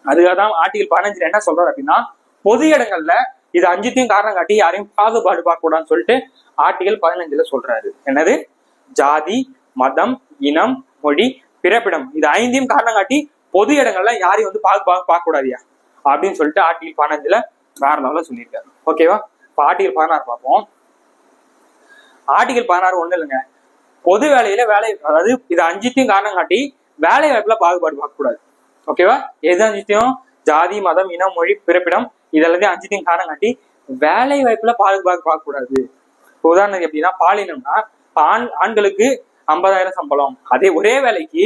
அதுக்காக தான் ஆர்டிகல் 15 என்ன சொல்றாரு அப்படின்னா, பொது இடங்கள்ல இது 5த்தையும் காரணம் காட்டி யாரையும் பாகுபாடு பார்க்க கூடாதுன்னு சொல்லிட்டு ஆர்டிகல் 15 சொல்றாரு. என்னது? ஜாதி, மதம், இனம், மொழி, பிறப்பிடம் இது 5த்தையும் காரணம் காட்டி பொது இடங்கள்ல யாரையும் வந்து பார்க்க கூடாதியா அப்படின்னு சொல்லிட்டு ஆர்டிகல் 15 வேற லெவல்ல சொல்லியிருக்காரு. ஓகேவா? இப்ப ஆர்டிகல் 16 பார்ப்போம். ஆர்டிகல் 16 ஒண்ணு இல்லைங்க, பொது வேலையில அதாவது இது 5த்தையும் காரணம் காட்டி வேலை வாய்ப்புல பாகுபாடு பார்க்க கூடாது. ஓகேவா? எது 5த்தையும்? ஜாதி, மதம், இனம், மொழி, பிறப்பிடம் இதெல்லாத்தையும் 5த்தையும் காரணம் காட்டி வேலை வாய்ப்புல பாகுபாடு பார்க்க கூடாது. உதாரணத்துக்கு எப்படின்னா, பாலினம்னா ஆண்களுக்கு 50,000 சம்பளம், அதே ஒரே வேலைக்கு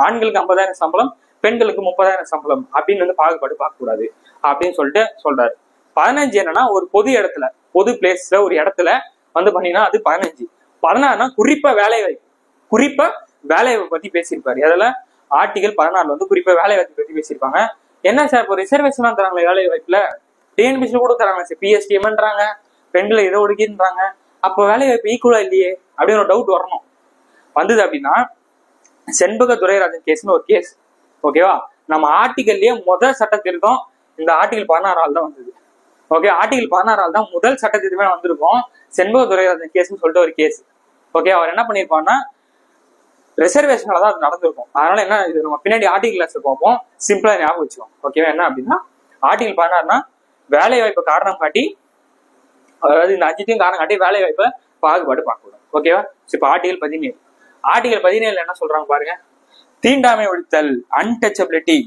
ஆண்களுக்கு 50,000 சம்பளம், பெண்களுக்கு 30,000 சம்பளம் அப்படின்னு வந்து பாகுபாடு பார்க்க கூடாது அப்படின்னு சொல்லிட்டு சொல்றாரு. 15 என்னன்னா, ஒரு பொது இடத்துல பொது பிளேஸ்ல ஒரு இடத்துல வந்து பண்ணீங்கன்னா அது 15. 16 குறிப்பா வேலை வாய்ப்பு பத்தி பேசியிருப்பாரு. அதில் ஆர்டிகல் 16 வந்து குறிப்பா வேலை வாய்ப்பு பத்தி பேசியிருப்பாங்க. என்ன சார் இப்போ ரிசர்வேஷன் தராங்களே வேலை வாய்ப்புல, டிஎன்பிசில கூட தராங்க சார், பிஎஸ்டிஎம்ன்றாங்க, பெண்களை இதை ஒடுக்கின்றாங்க, அப்போ வேலை வாய்ப்பு ஈக்குவலா இல்லையே அப்படின்னு ஒரு டவுட் வரணும். வந்தது அப்படின்னா செண்பக துரைராஜன் கேஸ்னு ஒரு கேஸ். ஓகேவா? நம்ம ஆர்டிகல்லயே முதல் சட்ட திருத்தம் இந்த ஆர்டிகல் 16 தான் வந்தது. ஓகே, ஆர்டிகல் 16 தான் முதல் சட்ட திருத்தமே வந்திருக்கும். செண்பக துரைராஜன் கேஸ்ன்னு சொல்லிட்டு ஒரு கேஸ். ஓகே, அவர் என்ன பண்ணிருப்பாருன்னா ரிசர்வேஷனால தான் அது நடந்திருக்கும். அதனால என்ன, இது நம்ம பின்னாடி ஆர்டிகல் கிளாஸ் பார்ப்போம், சிம்பிளா ஞாபகம் வச்சுக்கோம். ஓகேவா? என்ன அப்படின்னா ஆர்டிகல் 16 வேலை வாய்ப்பு காரணம் காட்டி, அதாவது இந்த 5த்தையும் காரணம் காட்டி வேலை வாய்ப்பை பாகுபாடு பார்க்கக்கூடாது. ஓகேவா? இப்ப ஆர்டிகல் 17 என்ன சொல்றாங்க பாருங்க. தீண்டாமை ஒழித்தல், அன்டச்சபிலிட்டி,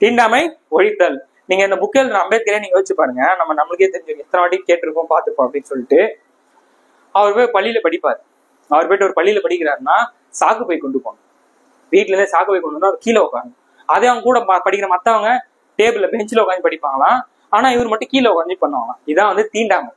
தீண்டாமை ஒழித்தல். நீங்க இந்த புக் எழுதுன அம்பேத்கரே நீங்க வச்சு பாருங்க, நம்மளுக்கே தெரிஞ்சுக்கணும், எத்தனை வாட்டி கேட்டிருக்கோம் பார்த்துப்போம் அப்படின்னு சொல்லிட்டு. அவர் போய் பள்ளியில படிப்பார். அவர் போயிட்டு ஒரு பள்ளியில படிக்கிறாருன்னா சாக்கு பை கொண்டு போகணும். வீட்டுல இருந்தே சாக்கு பை கொண்டு வந்து அவர் கீழே உட்காந்து, அதே அவங்க கூட படிக்கிற மத்தவங்க டேபிள்ல பெஞ்சில உட்காந்து படிப்பாங்களாம், ஆனா இவர் மட்டும் கீழே உட்காந்து பண்ணுவாங்களாம். இதான் வந்து தீண்டாமை.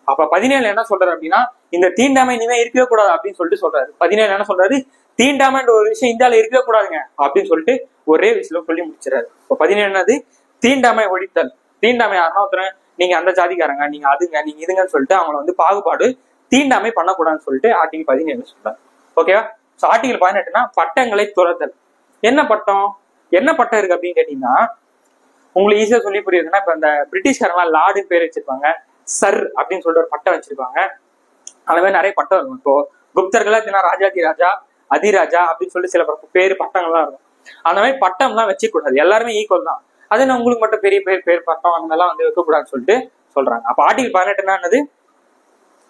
அப்ப 17 என்ன சொல்றாரு அப்படின்னா, இந்த தீண்டாமை இனிமே இருக்கவே கூடாது அப்படின்னு சொல்லிட்டு சொல்றாரு. 17 என்ன சொல்றாரு, தீண்டாமைன்ற ஒரு விஷயம் இந்தியாவில இருக்கவே கூடாதுங்க அப்படின்னு சொல்லிட்டு ஒரே விஷயம் சொல்லி முடிச்சிடறாரு. இப்ப 17 என்னது, தீண்டாமை ஒழித்தல். தீண்டாமை யாருன்னா ஒருத்தர், நீங்க அந்த ஜாதிக்காரங்க, நீங்க அதுங்க, நீங்க இதுங்கன்னு சொல்லிட்டு அவங்களை வந்து பாகுபாடு தீண்டாமை பண்ணக்கூடாதுன்னு சொல்லிட்டு ஆர்டிகல் 17 சொல்றாரு. ஓகேவா? சோ ஆர்டிகல் 18 பட்டங்களை துறத்தல். என்ன பட்டம் இருக்கு அப்படின்னு கேட்டீங்கன்னா, உங்களுக்கு ஈஸியா சொல்லி புரியுதுன்னா, இப்ப இந்த பிரிட்டிஷ்காரங்களாம் லார்டு பேர் வச்சிருப்பாங்க, சர் அப்படின்னு சொல்லிட்டு ஒரு பட்டம் வச்சிருப்பாங்க. அந்த மாதிரி நிறைய பட்டம் இருக்கும். இப்போ குப்தர்களா ராஜாதி ராஜா, அதிராஜா அப்படின்னு சொல்லிட்டு சில பேர் பட்டங்கள்லாம் இருக்கும். அந்த மாதிரி பட்டம்லாம் வச்சுக்கூடாது, எல்லாருமே ஈக்குவல் தான். அது நான் உங்களுக்கு மட்டும் பெரிய பேர் பட்டம் அந்த மாதிரிலாம் வந்து வைக்கக்கூடாதுன்னு சொல்லிட்டு சொல்றாங்க. அப்ப ஆர்டிகல் 18 என்னது,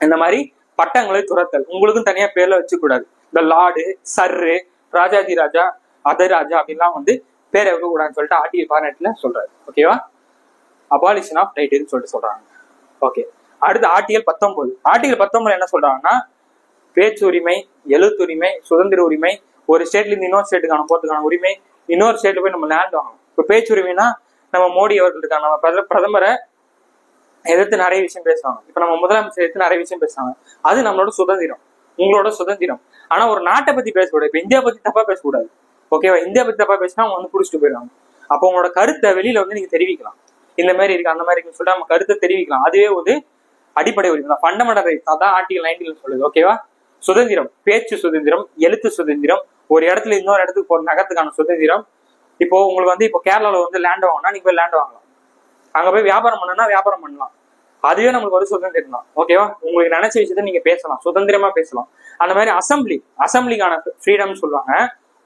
இந்த மாதிரி பட்டங்களை துறத்தல். உங்களுக்கும் தனியா பேர்ல வச்சுக்கூடாது. இந்த லார்டு, சர்ரு, ராஜாதி ராஜா, அதிராஜா அப்படின்லாம் வந்து பேரை வைக்கக்கூடாதுன்னு சொல்லிட்டு ஆர்டிகல் 18 சொல்றாரு. ஓகேவா? அபாலிஷன் ஆஃப் டைட்டில்னு சொல்லிட்டு சொல்றாங்க. ஓகே, அடுத்து ஆர்டிகல் 19. ஆர்டிகல் 19 என்ன சொல்றாங்கன்னா, பேச்சுரிமை, எழுத்துரிமை, சுதந்திர உரிமை, ஒரு ஸ்டேட்ல இருந்து இன்னொரு ஸ்டேட்டுக்கான போறதுக்கான உரிமை, இன்னொரு ஸ்டேட்ல போய் நம்ம லேண்ட் வாங்கணும். இப்ப பேச்சுரிமைனா நம்ம மோடி அவர்கள் இருக்காங்க, நம்ம பிரதமரை எதிர்த்து நிறைய விஷயம் பேசுவாங்க. இப்ப நம்ம முதலமைச்சர் எதிர்த்து நிறைய விஷயம் பேசுவாங்க, அது நம்மளோட சுதந்திரம், உங்களோட சுதந்திரம். ஆனா ஒரு நாட்டை பத்தி பேசக்கூடாது. இப்ப இந்தியா பத்தி தப்பா பேசக்கூடாது. ஓகேவா? இந்தியா பத்தி தப்பா பேசினா அவங்க வந்து புடிச்சிட்டு போயிடுவாங்க. அப்போ உங்களோட கருத்தை வெளியில வந்து நீங்க தெரிவிக்கலாம், இந்த மாதிரி இருக்கு அந்த மாதிரி இருக்குன்னு சொல்லிட்டு நம்ம கருத்தை தெரிவிக்கலாம். அதுவே ஒரு அடிப்படை உரிமை தான், ஃபண்டமெண்டல் ரைட்ஸ். அதான் ஆர்டிகல் 19 சொல்லுது. ஓகேவா? சுதந்திரம், பேச்சு சுதந்திரம், எழுத்து சுதந்திரம், ஒரு இடத்துல இன்னொரு இடத்துக்கு போற நகரத்துக்கான சுதந்திரம். இப்போ உங்களுக்கு வந்து இப்போ கேரளால வந்து லேண்ட் வாங்கினா நீங்க போய் லேண்ட் வாங்கலாம், அங்க போய் வியாபாரம் பண்ணனா வியாபாரம் பண்ணலாம், அதுவே நம்மளுக்கு ஒரு சுதந்திரம் தான். ஓகேவா? உங்களுக்கு நினைச்ச விஷயத்த நீங்க பேசலாம், சுதந்திரமா பேசலாம். அந்த மாதிரி அசம்பிளிக்கான ஃப்ரீடம் சொல்லுவாங்க.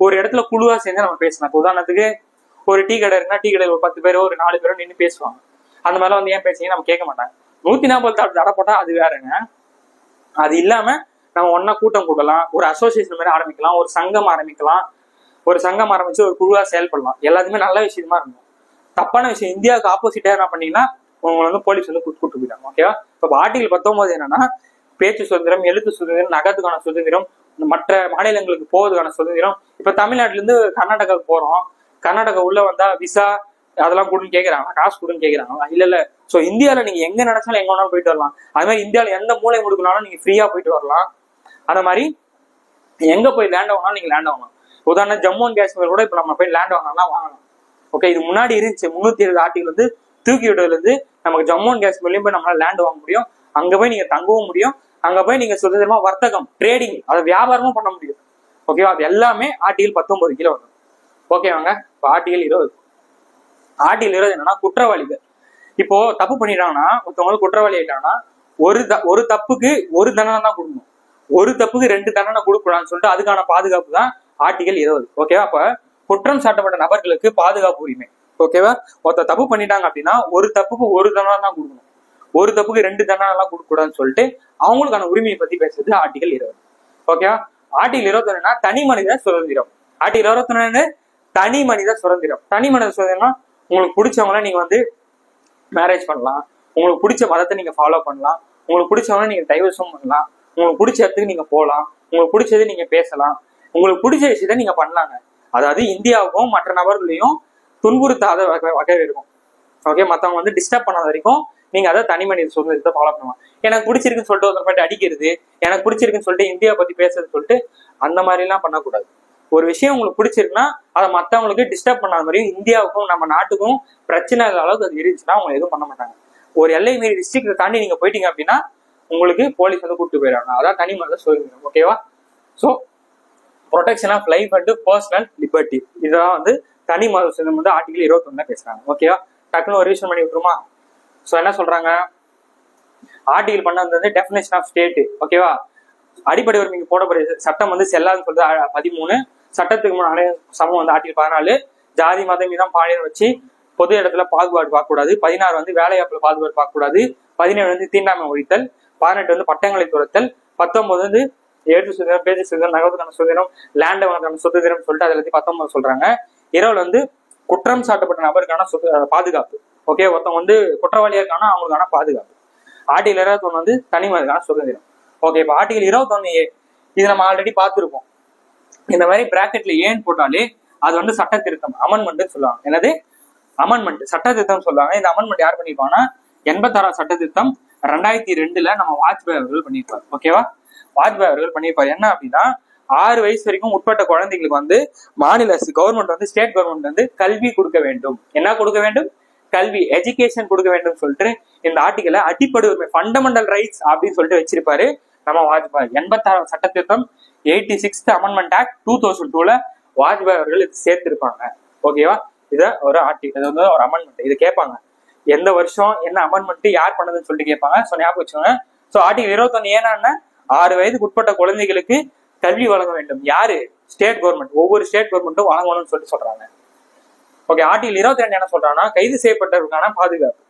ஒரு இடத்துல குழுவா சேர்ந்து நம்ம பேசலாம். உதாரணத்துக்கு ஒரு டீ கடை இருக்குன்னா டீ கடையில் ஒரு 10 பேரோ ஒரு 4 பேரோ நின்று பேசுவாங்க. அந்த மாதிரிலாம் வந்து ஏன் பேசுறீங்க நம்ம கேட்க மாட்டாங்க. 140 தடை போட்டா அது வேறங்க. அது இல்லாம நம்ம ஒன்னா கூட்டம் கூடலாம், ஒரு அசோசியேஷன் மாதிரி ஆரம்பிக்கலாம், ஒரு சங்கம் ஆரம்பிக்கலாம், ஒரு சங்கம் ஆரம்பிச்சு ஒரு குழுவா செயல்படலாம். எல்லாத்துமே நல்ல விஷயமா இருக்கும். தப்பான விஷயம் இந்தியாவுக்கு ஆப்போசிட்டா என்ன பண்ணீங்கன்னா உங்களை வந்து போலீஸ் வந்து கூட்டு போயிட்டாங்க. ஓகேவா? இப்போ ஆர்டிகல் 19 என்னன்னா பேச்சு சுதந்திரம், எழுத்து சுதந்திரம், நகரத்துக்கான சுதந்திரம், மற்ற மாநிலங்களுக்கு போவதுக்கான சுதந்திரம். இப்ப தமிழ்நாட்டுல இருந்து கர்நாடகாவுக்கு போறோம், கர்நாடகா உள்ள வந்தா விசா அதெல்லாம் கொடுன்னு கேட்கறாங்க, காசு கொடுன்னு கேட்கறாங்க. இல்ல சோ இந்தியாவில நீங்க எங்க நினைச்சாலும் எங்க வேணாலும் போயிட்டு வரலாம். அது மாதிரி இந்தியாவில எந்த மூலை முடுக்கினாலும் நீங்க ஃப்ரீயா போயிட்டு வரலாம். அந்த மாதிரி எங்க போய் லேண்ட் ஆகணும் நீங்க லேண்ட் ஆகணும். உதாரணம் ஜம்மு அண்ட் காஷ்மீர் கூட இப்ப நம்ம போய் லேண்ட் ஆகணும்னா வாங்கலாம். ஓகே, இது முன்னாடி இருந்துச்சு 320 ஆர்டிகல் வந்து தூக்கி விடுறதுல இருந்து நமக்கு ஜம்மு அண்ட் காஷ்மீர்லயும் போய் நம்மளால லேண்ட் வாங்க முடியும். அங்க போய் நீங்க தங்கவும் முடியும். அங்க போய் நீங்க சுதந்திரமா வர்த்தகம், ட்ரேடிங், அதை வியாபாரமும் பண்ண முடியும். ஓகேவா? அது எல்லாமே ஆர்டிகல் 19 கீழே வரும். ஓகேவாங்க? இப்போ ஆர்டிகல் 20. ஆர்டிகல் 20 என்னன்னா குற்றவாளிகள் இப்போ தப்பு பண்ணிட்டாங்கன்னா, ஒருத்தவங்களுக்கு குற்றவாளி ஆயிட்டாங்கன்னா ஒரு தப்புக்கு ஒரு தண்டனை தான் கொடுக்கணும், ஒரு தப்புக்கு 2 தண்டனை கொடுக்கூடாதுன்னு சொல்லிட்டு அதுக்கான பாதுகாப்பு தான் ஆர்டிகல் 20. ஓகேவா? அப்ப குற்றம் சாட்டப்பட்ட நபர்களுக்கு பாதுகாப்பு உரிமை. ஓகேவா? ஒருத்தர் தப்பு பண்ணிட்டாங்க அப்படின்னா ஒரு தப்புக்கு ஒரு தண்டனை தான் கொடுக்கணும், ஒரு தப்புக்கு 2 தண்டனை எல்லாம் கொடுக்க கூடாதுன்னு சொல்லிட்டு அவங்களுக்கான உரிமையை பத்தி பேசுறது ஆர்டிகல் 20. ஓகேவா? ஆர்டிகல் 21 தனி மனித சுதந்திரம். ஆர்டிகல் 21 தனி மனித சுதந்திரம். தனி மனித சுதந்திரம்னா உங்களுக்கு பிடிச்சவங்கள நீங்க வந்து மேரேஜ் பண்ணலாம், உங்களுக்கு பிடிச்ச மதத்தை நீங்க ஃபாலோ பண்ணலாம், உங்களுக்கு பிடிச்சவங்கள நீங்க டைவர்ஸும் பண்ணலாம், உங்களுக்கு பிடிச்ச இடத்துக்கு நீங்க போகலாம், உங்களுக்கு பிடிச்சது நீங்க பேசலாம், உங்களுக்கு பிடிச்ச விஷயத்த நீங்க பண்ணலாங்க. அதாவது இந்தியாவுக்கும் மற்ற நபர்களையும் துன்புறுத்தாத வகை இருக்கும். ஓகே, மத்தவங்க வந்து டிஸ்டர்ப் பண்ணாத வரைக்கும் நீங்க அதை தனி மனித சுதந்திரத்தை ஃபாலோ பண்ணலாம். எனக்கு பிடிச்சிருக்குன்னு சொல்லிட்டு ஒருத்தர் போயிட்டு அடிக்கிறது, எனக்கு பிடிச்சிருக்குன்னு சொல்லிட்டு இந்தியா பத்தி பேசுறது சொல்லிட்டு அந்த மாதிரி எல்லாம் பண்ணக்கூடாது. ஒரு விஷயம் உங்களுக்கு பிடிச்சிருக்குன்னா அதை மற்றவங்களுக்கு டிஸ்டர்ப் பண்ணாத மாதிரியும் இந்தியாவுக்கும் நம்ம நாட்டுக்கும் பிரச்சனை இல்லாத அளவுக்கு அது இருந்துச்சுன்னா அவங்க எதுவும் பண்ண மாட்டாங்க. ஒரு எல்லை மீறி டிஸ்ட்ரிக்ட் தாண்டி நீங்க போயிட்டீங்க அப்படின்னா உங்களுக்கு போலீஸ் வந்து கூப்பிட்டு போயிடுறாங்க. அதான் தனி மனித சுதந்திரம். ஓகேவா? So protection of life and personal liberty, இதெல்லாம் வந்து தனி மனித சுதந்திரம் வந்து ஆர்டிகல் 21 பேசுறாங்க. ஓகேவா? டக்குன்னு ஒரு ரிவிஷன் பண்ணி விட்டுருமா? ஸோ என்ன சொல்றாங்க? ஆர்டிகல் பண்ணது வந்து டெஃபினேஷன் ஆஃப் ஸ்டேட். ஓகேவா? அடிப்படை உரிமைக்கு போடப்படுற சட்டம் வந்து செல்லாதுன்னு சொல்றது 13. சட்டத்துக்கு முன்னாடி சமம் வந்து ஆர்டிகல் 14. ஜாதி மதம் இனம் பாலியல் வச்சு பொது இடத்துல பாகுபாடு பார்க்கக்கூடாது. 16 வந்து வேலைவாய்ப்புல பாகுபாடு பார்க்கக்கூடாது. 17 வந்து தீண்டாமை ஒழித்தல். 18 வந்து பட்டங்களை துரத்தல். 19 வந்து எழுத்து சுதந்திரம், பேச்சு சுதந்திரம், நகரத்துக்கான சுதந்திரம், லேண்ட் வாங்கக்கான சுதந்திரம் சொல்லிட்டு அதை பத்தி 19 சொல்றாங்க. 20 வந்து குற்றம் சாட்டப்பட்ட நபருக்கான பாதுகாப்பு. ஓகே, ஒருத்தவங்க வந்து குற்றவாளியா இருக்கானா அவங்களுக்கான பாதுகாப்பு. ஆர்டிகல் 21 வந்து தனி மனிதனுக்கான சுதந்திரம். ஓகே, இப்போ ஆர்டிகல் 21 இது நம்ம ஆல்ரெடி பார்த்துருப்போம். இந்த மாதிரி பிராக்கெட்ல ஏன் போட்டாலே அது வந்து சட்ட திருத்தம், அமெண்ட்மெண்ட் சொல்லுவாங்க. என்னது? அமெண்ட்மெண்ட், சட்ட திருத்தம் சொல்லுவாங்க. இந்த அமெண்ட்மெண்ட் யார் பண்ணிருப்பாங்கன்னா 86 சட்ட திருத்தம் 2002 நம்ம வாஜ்பாய் அவர்கள் பண்ணியிருப்பார். ஓகேவா? வாஜ்பாய் அவர்கள் பண்ணியிருப்பார். என்ன அப்படின்னா 6 வயசு வரைக்கும் உட்பட்ட குழந்தைகளுக்கு வந்து மாநில கவர்மெண்ட் வந்து ஸ்டேட் கவர்மெண்ட் வந்து கல்வி கொடுக்க வேண்டும். என்ன கொடுக்க வேண்டும்? கல்வி, எஜுகேஷன் கொடுக்க வேண்டும் சொல்லிட்டு இந்த ஆர்டிகலை அடிப்படை உரிமை, ஃபண்டமெண்டல் ரைட்ஸ் அப்படின்னு சொல்லிட்டு வச்சிருப்பாரு நம்ம வாஜ்பாய். 86 சட்ட திருத்தம் 86th அமெண்ட்மெண்ட் ஆக்ட் 2002 வாஜ்பாய் அவர்கள் இது சேர்த்திருப்பாங்க. ஓகேவா? இத ஒரு ஆர்டிகல், இது வந்து ஒரு அமெண்ட்மெண்ட். இது கேட்பாங்க எந்த வருஷம் என்ன அமெண்ட்மெண்ட் யார் பண்ணதுன்னு சொல்லிட்டு கேட்பாங்க. ஸோ ஞாபகம் வச்சுக்கோங்க. ஸோ ஆர்டிகல் 21 ஏன்னா 6 வயதுக்கு உட்பட்ட குழந்தைகளுக்கு கல்வி வழங்க வேண்டும். யாரு? State government. ஒவ்வொரு ஸ்டேட் கவர்மெண்ட்டும் வழங்கணும்னு சொல்லிட்டு சொல்றாங்க. ஓகே, ஆர்டிகல் 22 என்ன சொல்றாங்கன்னா கைது செய்யப்பட்டவருக்கான பாதுகாப்பு.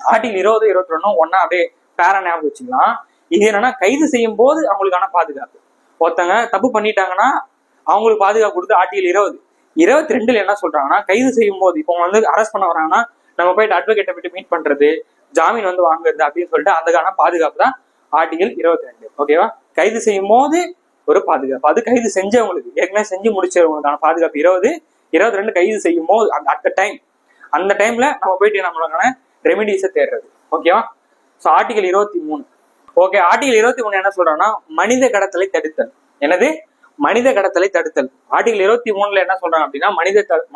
ஆர்டிகல் 20, 21 ஒன்னா அப்படியே பேரா ஞாபகம் வச்சுக்கலாம். இது என்னன்னா கைது செய்யும் போது அவங்களுக்கான பாதுகாப்பு. ஒருத்தங்க தப்பு பண்ணிட்டாங்கன்னா அவங்களுக்கு பாதுகாப்பு கொடுத்து ஆர்டிகல் 20. 22 என்ன சொல்றாங்கன்னா கைது செய்யும் போது இப்போ வந்து அரெஸ்ட் பண்ண வராங்கன்னா நம்ம போயிட்டு அட்வொகேட்டை போயிட்டு மீட் பண்றது, ஜாமீன் வந்து வாங்குறது அப்படின்னு சொல்லிட்டு அதுக்கான பாதுகாப்பு தான் ஆர்டிகல் 22. ஓகேவா? கைது செய்யும் போது ஒரு பாதுகாப்பு, அது கைது செஞ்சவங்களுக்கு, ஏற்கனவே செஞ்சு முடிச்சவங்களுக்கான பாதுகாப்பு 20. 22 கைது செய்யும் போது அந்த டைம்ல நம்ம போயிட்டு நம்மளுக்கான ரெமிடிஸை தேடுறது. ஓகேவா? So article 23. ஓகே, ஆர்டிகல் 23 என்ன சொல்றாங்கன்னா மனித கடத்தலை தடுத்தல். என்னது? மனித கடத்தலை தடுத்தல். ஆர்டிகல் 23 என்ன சொல்றாங்க அப்படின்னா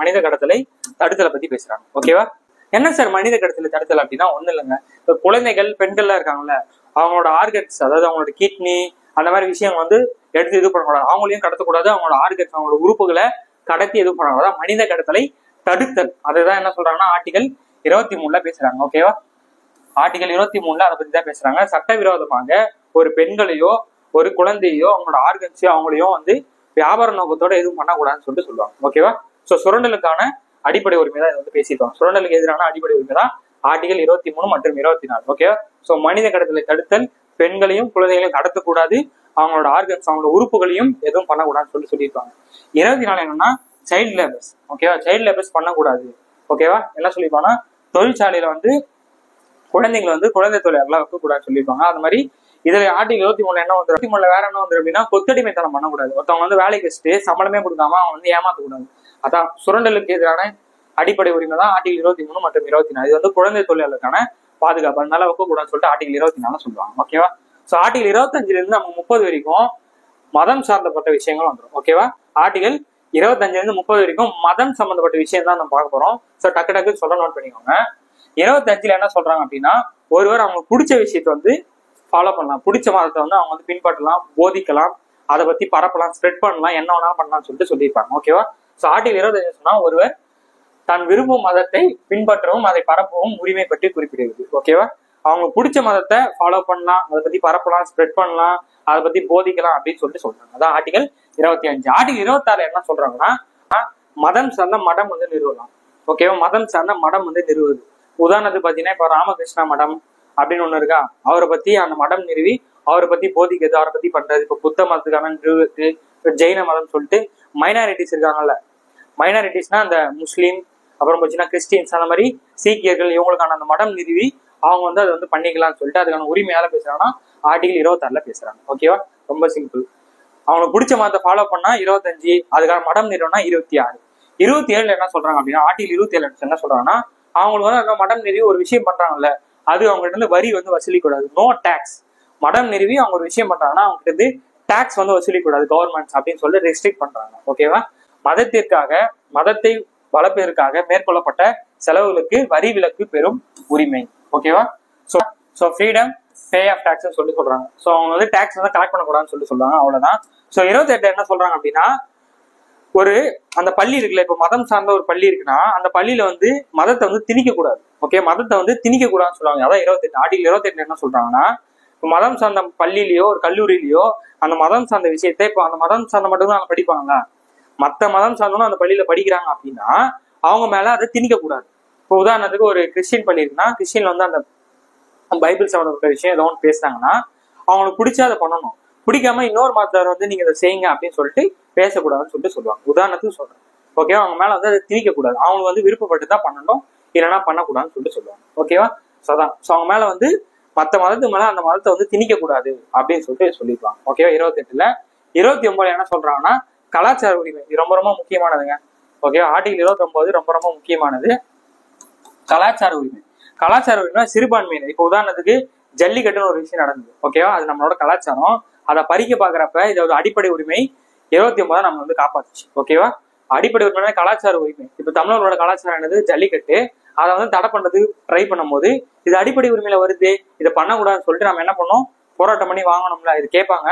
மனித கடத்தலை தடுத்தலை பத்தி பேசுறாங்க. ஓகேவா? என்ன சார் மனித கடத்தலை தடுத்தல் அப்படின்னா ஒண்ணு இல்லைங்க. இப்போ குழந்தைகள், பெண்கள்லாம் இருக்காங்கல்ல, அவங்களோட ஆர்கன்ஸ், அதாவது அவங்களோட கிட்னி அந்த மாதிரி விஷயம் வந்து எடுத்து இது பண்ணக்கூடாது, அவங்களையும் கடத்தக்கூடாது, அவங்களோட ஆர்கன்ஸ், அவங்களோட உறுப்புகளை கடத்தி எதுவும் பண்ணக்கூடாது, மனித கடத்தலை தடுத்தல். அதுதான் என்ன சொல்றாங்கன்னா ஆர்டிகல் 23 பேசுறாங்க. ஓகேவா? ஆர்டிகல் 23 அதை பத்தி தான் பேசுறாங்க. சட்டவிரோதமாக ஒரு பெண்களையோ ஒரு குழந்தையோ அவங்களோட ஆர்கன்ஸையோ அவங்களையும் வந்து வியாபார நோக்கத்தோட எதுவும் பண்ணக்கூடாதுன்னு சொல்லிட்டு சொல்லுவாங்க. ஓகேவா? ஸோ சுரண்டலுக்கான அடிப்படை உரிமை தான் இதை வந்து பேசியிருக்காங்க. சுரண்டலுக்கு எதிரான அடிப்படை உரிமை தான் ஆர்டிகல் 23 மற்றும் 24. ஓகே. ஸோ மனித கடத்தலை தடுத்தல், பெண்களையும் குழந்தைகளையும் கடத்தக்கூடாது, அவங்களோட ஆர்கன்ஸ் அவங்களோட உறுப்புகளையும் எதுவும் பண்ணக்கூடாதுன்னு சொல்லியிருப்பாங்க. 24 என்னன்னா சைல்டு லேபர்ஸ். ஓகேவா, சைல்டு லேபர்ஸ் பண்ணக்கூடாது. ஓகேவா, என்ன சொல்லியிருப்பாங்கன்னா தொழிற்சாலையில வந்து குழந்தைங்களை வந்து குழந்தை தொழிலாளர்களா வைக்கக்கூடாதுன்னு சொல்லியிருப்பாங்க. அது மாதிரி இதுல ஆர்டிகல் 23 என்ன வந்து 23 வேற என்ன வந்து அப்படின்னா கொத்தடிமைத்தனம் பண்ணக்கூடாது. ஒருத்தவங்க வந்து வேலைக்கு வச்சுட்டு சம்பளமே கொடுக்காம அவங்க வந்து ஏமாத்தக்கூடாது. அதான் சுரண்டலுக்கு எதிரான அடிப்படை உரிமை தான் ஆர்டிகல் 23 மற்றும் 24. இது வந்து குழந்தை தொழிலாளருக்கான பாதுகாப்பு, அதனால வைக்கக்கூடாதுன்னு சொல்லிட்டு ஆர்டிகல் 24 சொல்லுவாங்க. ஓகேவா. ஸோ ஆர்டிகல் 25 இருந்து நம்ம 30 வரைக்கும் மதம் சார்ந்தப்பட்ட விஷயங்கள் வந்துடும். ஓகேவா. ஆர்டிகல் 25 இருந்து 30 வரைக்கும் மதம் சம்பந்தப்பட்ட விஷயம் தான் நம்ம பார்க்க போறோம். ஸோ டக்கு டக்கு சொல்ல நோட் பண்ணிக்கோங்க. 25 என்ன சொல்றாங்க அப்படின்னா ஒருவர் அவங்களுக்கு பிடிச்ச விஷயத்த வந்து ஃபாலோ பண்ணலாம், பிடிச்ச மதத்தை வந்து அவங்க வந்து பின்பற்றலாம், போதிக்கலாம், அதை பத்தி பரப்பலாம், ஸ்ப்ரெட் பண்ணலாம், என்ன வேணாலும் பண்ணலாம்னு சொல்லிட்டு சொல்லியிருப்பாங்க. ஓகேவா. ஸோ ஆர்டிகல் 25 சொன்னா ஒருவர் தான் விரும்பும் மதத்தை பின்பற்றவும் அதை பரப்பவும் உரிமை பற்றி குறிப்பிடுகிறது. ஓகேவா. அவங்க பிடிச்ச மதத்தை ஃபாலோ பண்ணலாம், அதை பத்தி பரப்பலாம், ஸ்ப்ரெட் பண்ணலாம், அதை பத்தி போதிக்கலாம் அப்படின்னு சொல்லிட்டு சொல்றாங்க. அதான் ஆர்டிகல் 25. ஆர்டிகல் 26 என்ன சொல்றாங்கன்னா மதம் சார்ந்த மடம் வந்து நிறுவலாம். ஓகேவா. மதம் சார்ந்த மடம் வந்து நிறுவுது. உதாரணத்துக்கு பாத்தீங்கன்னா இப்ப ராமகிருஷ்ணா மடம் அப்படின்னு ஒண்ணு இருக்கா, அவரை பத்தி அந்த மடம் நிறுவி அவரை பத்தி போதிக்கிறது, அவரை பத்தி பண்றது. இப்ப புத்த மதத்துக்கான நிறுவத்து, ஜெயின மதம் சொல்லிட்டு மைனாரிட்டிஸ் இருக்காங்கல்ல, மைனாரிட்டிஸ்னா அந்த முஸ்லீம், அப்புறம் பார்த்தீங்கன்னா கிறிஸ்டின்ஸ், அந்த மாதிரி சீக்கியர்கள், இவங்களுக்கான அந்த மடம் நிறுவி அவங்க வந்து அதை வந்து பண்ணிக்கலாம்னு சொல்லிட்டு அதுக்கான உரிமையால பேசுறாங்கன்னா ஆர்டிகல் 26 பேசுறாங்க. ஓகேவா. ரொம்ப சிம்பிள். அவங்களுக்கு பிடிச்ச மதத்தை ஃபாலோ பண்ணா 25, அதுக்கான மடம் நிறுவனா 26. 27 என்ன சொல்றாங்க அப்படின்னா ஆர்டிகல் 27 என்ன சொல்றாங்கன்னா அவங்களுக்கு வந்து அந்த மடம் நிறுவி ஒரு விஷயம் பண்றாங்கல்ல, அது அவங்ககிட்ட இருந்து வரி வந்து வசூலிக்கூடாது, நோ டேக்ஸ். மடம் நிறுவி அவங்க ஒரு விஷயம் பண்றாங்கன்னா அவங்ககிட்ட இருந்து டேக்ஸ் வந்து வசூலிக்கூடாது கவர்மெண்ட்ஸ் அப்படின்னு சொல்லி ரெஸ்ட்ரிக்ட் பண்றாங்க. ஓகேவா. மதத்திற்காக, மதத்தை வளர்ப்பதற்காக மேற்கொள்ளப்பட்ட செலவுகளுக்கு வரி விலக்கு பெறும் உரிமை. ஓகேவா. So freedom pay of tax சொல்லி சொல்றாங்க. ஸோ அவங்க வந்து டேக்ஸ் வந்து கலெக்ட் பண்ணக்கூடாதுன்னு சொல்லி சொல்றாங்க. அவ்வளவுதான். ஸோ 28 என்ன சொல்றாங்க அப்படின்னா ஒரு அந்த பள்ளி இருக்குல்ல, இப்ப மதம் சார்ந்த ஒரு பள்ளி இருக்குன்னா அந்த பள்ளியில வந்து மதத்தை வந்து திணிக்க கூடாது. ஓகே, மதத்தை வந்து திணிக்க கூடாதுன்னு சொல்லுவாங்க. அதான் 28. ஆர்டிகல் 28 என்ன சொல்றாங்கன்னா மதம் சார்ந்த பள்ளியிலயோ ஒரு கல்லூரியிலயோ அந்த மதம் சார்ந்த விஷயத்தை இப்போ அந்த மதம் சார்ந்த மட்டும் தான் படிப்பாங்களா, மற்ற மதம் சார்ந்தவங்க அந்த பள்ளியில படிக்கிறாங்க அப்படின்னா அவங்க மேல அதை திணிக்க கூடாது. இப்போ உதாரணத்துக்கு ஒரு கிறிஸ்டின் பள்ளி இருக்குன்னா கிறிஸ்டின்ல வந்து அந்த பைபிள் சம்பந்தப்பட்ட விஷயம் ஏதோ ஒன்று பேசுறாங்கன்னா அவங்களுக்கு பிடிச்சா அதை பண்ணணும், பிடிக்காம இன்னொரு மதத்தார் வந்து நீங்க இதை செய்யுங்க அப்படின்னு சொல்லிட்டு பேசக்கூடாதுன்னு சொல்லிட்டு சொல்லுவாங்க. உதாரணத்துக்கு சொல்றேன். ஓகேவா. அவங்க மேல வந்து அதை திணிக்க கூடாது, அவங்களுக்கு வந்து விருப்பப்பட்டு தான் பண்ணணும், இல்லைன்னா பண்ணக்கூடாதுன்னு சொல்லிட்டு சொல்லுவாங்க. ஓகேவா. ஸோ அதான். ஸோ அவங்க மேல வந்து மற்ற மதத்துக்கு மேல அந்த மதத்தை வந்து திணிக்க கூடாது அப்படின்னு சொல்லிட்டு சொல்லியிருப்பாங்க. ஓகேவா. 28ல 29 என்ன சொல்றாங்கன்னா கலாச்சார உரிமை. இது ரொம்ப ரொம்ப முக்கியமானதுங்க. ஓகேவா. ஆர்டிகல் 29 ரொம்ப ரொம்ப முக்கியமானது. கலாச்சார உரிமை. கலாச்சார உரிமை சிறுபான்மையினர். இப்போ உதாரணத்துக்கு ஜல்லிக்கட்டுன்னு ஒரு விஷயம் நடந்தது. ஓகேவா. அது நம்மளோட கலாச்சாரம். அதை பறிக்க பாக்குறப்ப இதோட அடிப்படை உரிமை 29 நம்ம வந்து காப்பாத்துச்சு. ஓகேவா. அடிப்படை உரிமை கலாச்சார உரிமை. இப்ப தமிழர்களோட கலாச்சாரம் என்னது ஜல்லிக்கட்டு, அதை வந்து தடை பண்றதுக்கு ட்ரை பண்ணும் போது இது அடிப்படை உரிமையில வருது, இதை பண்ணக்கூடாதுன்னு சொல்லிட்டு நம்ம என்ன பண்ணோம், போராட்டம் பண்ணி வாங்கணும்ல. இது கேட்பாங்க.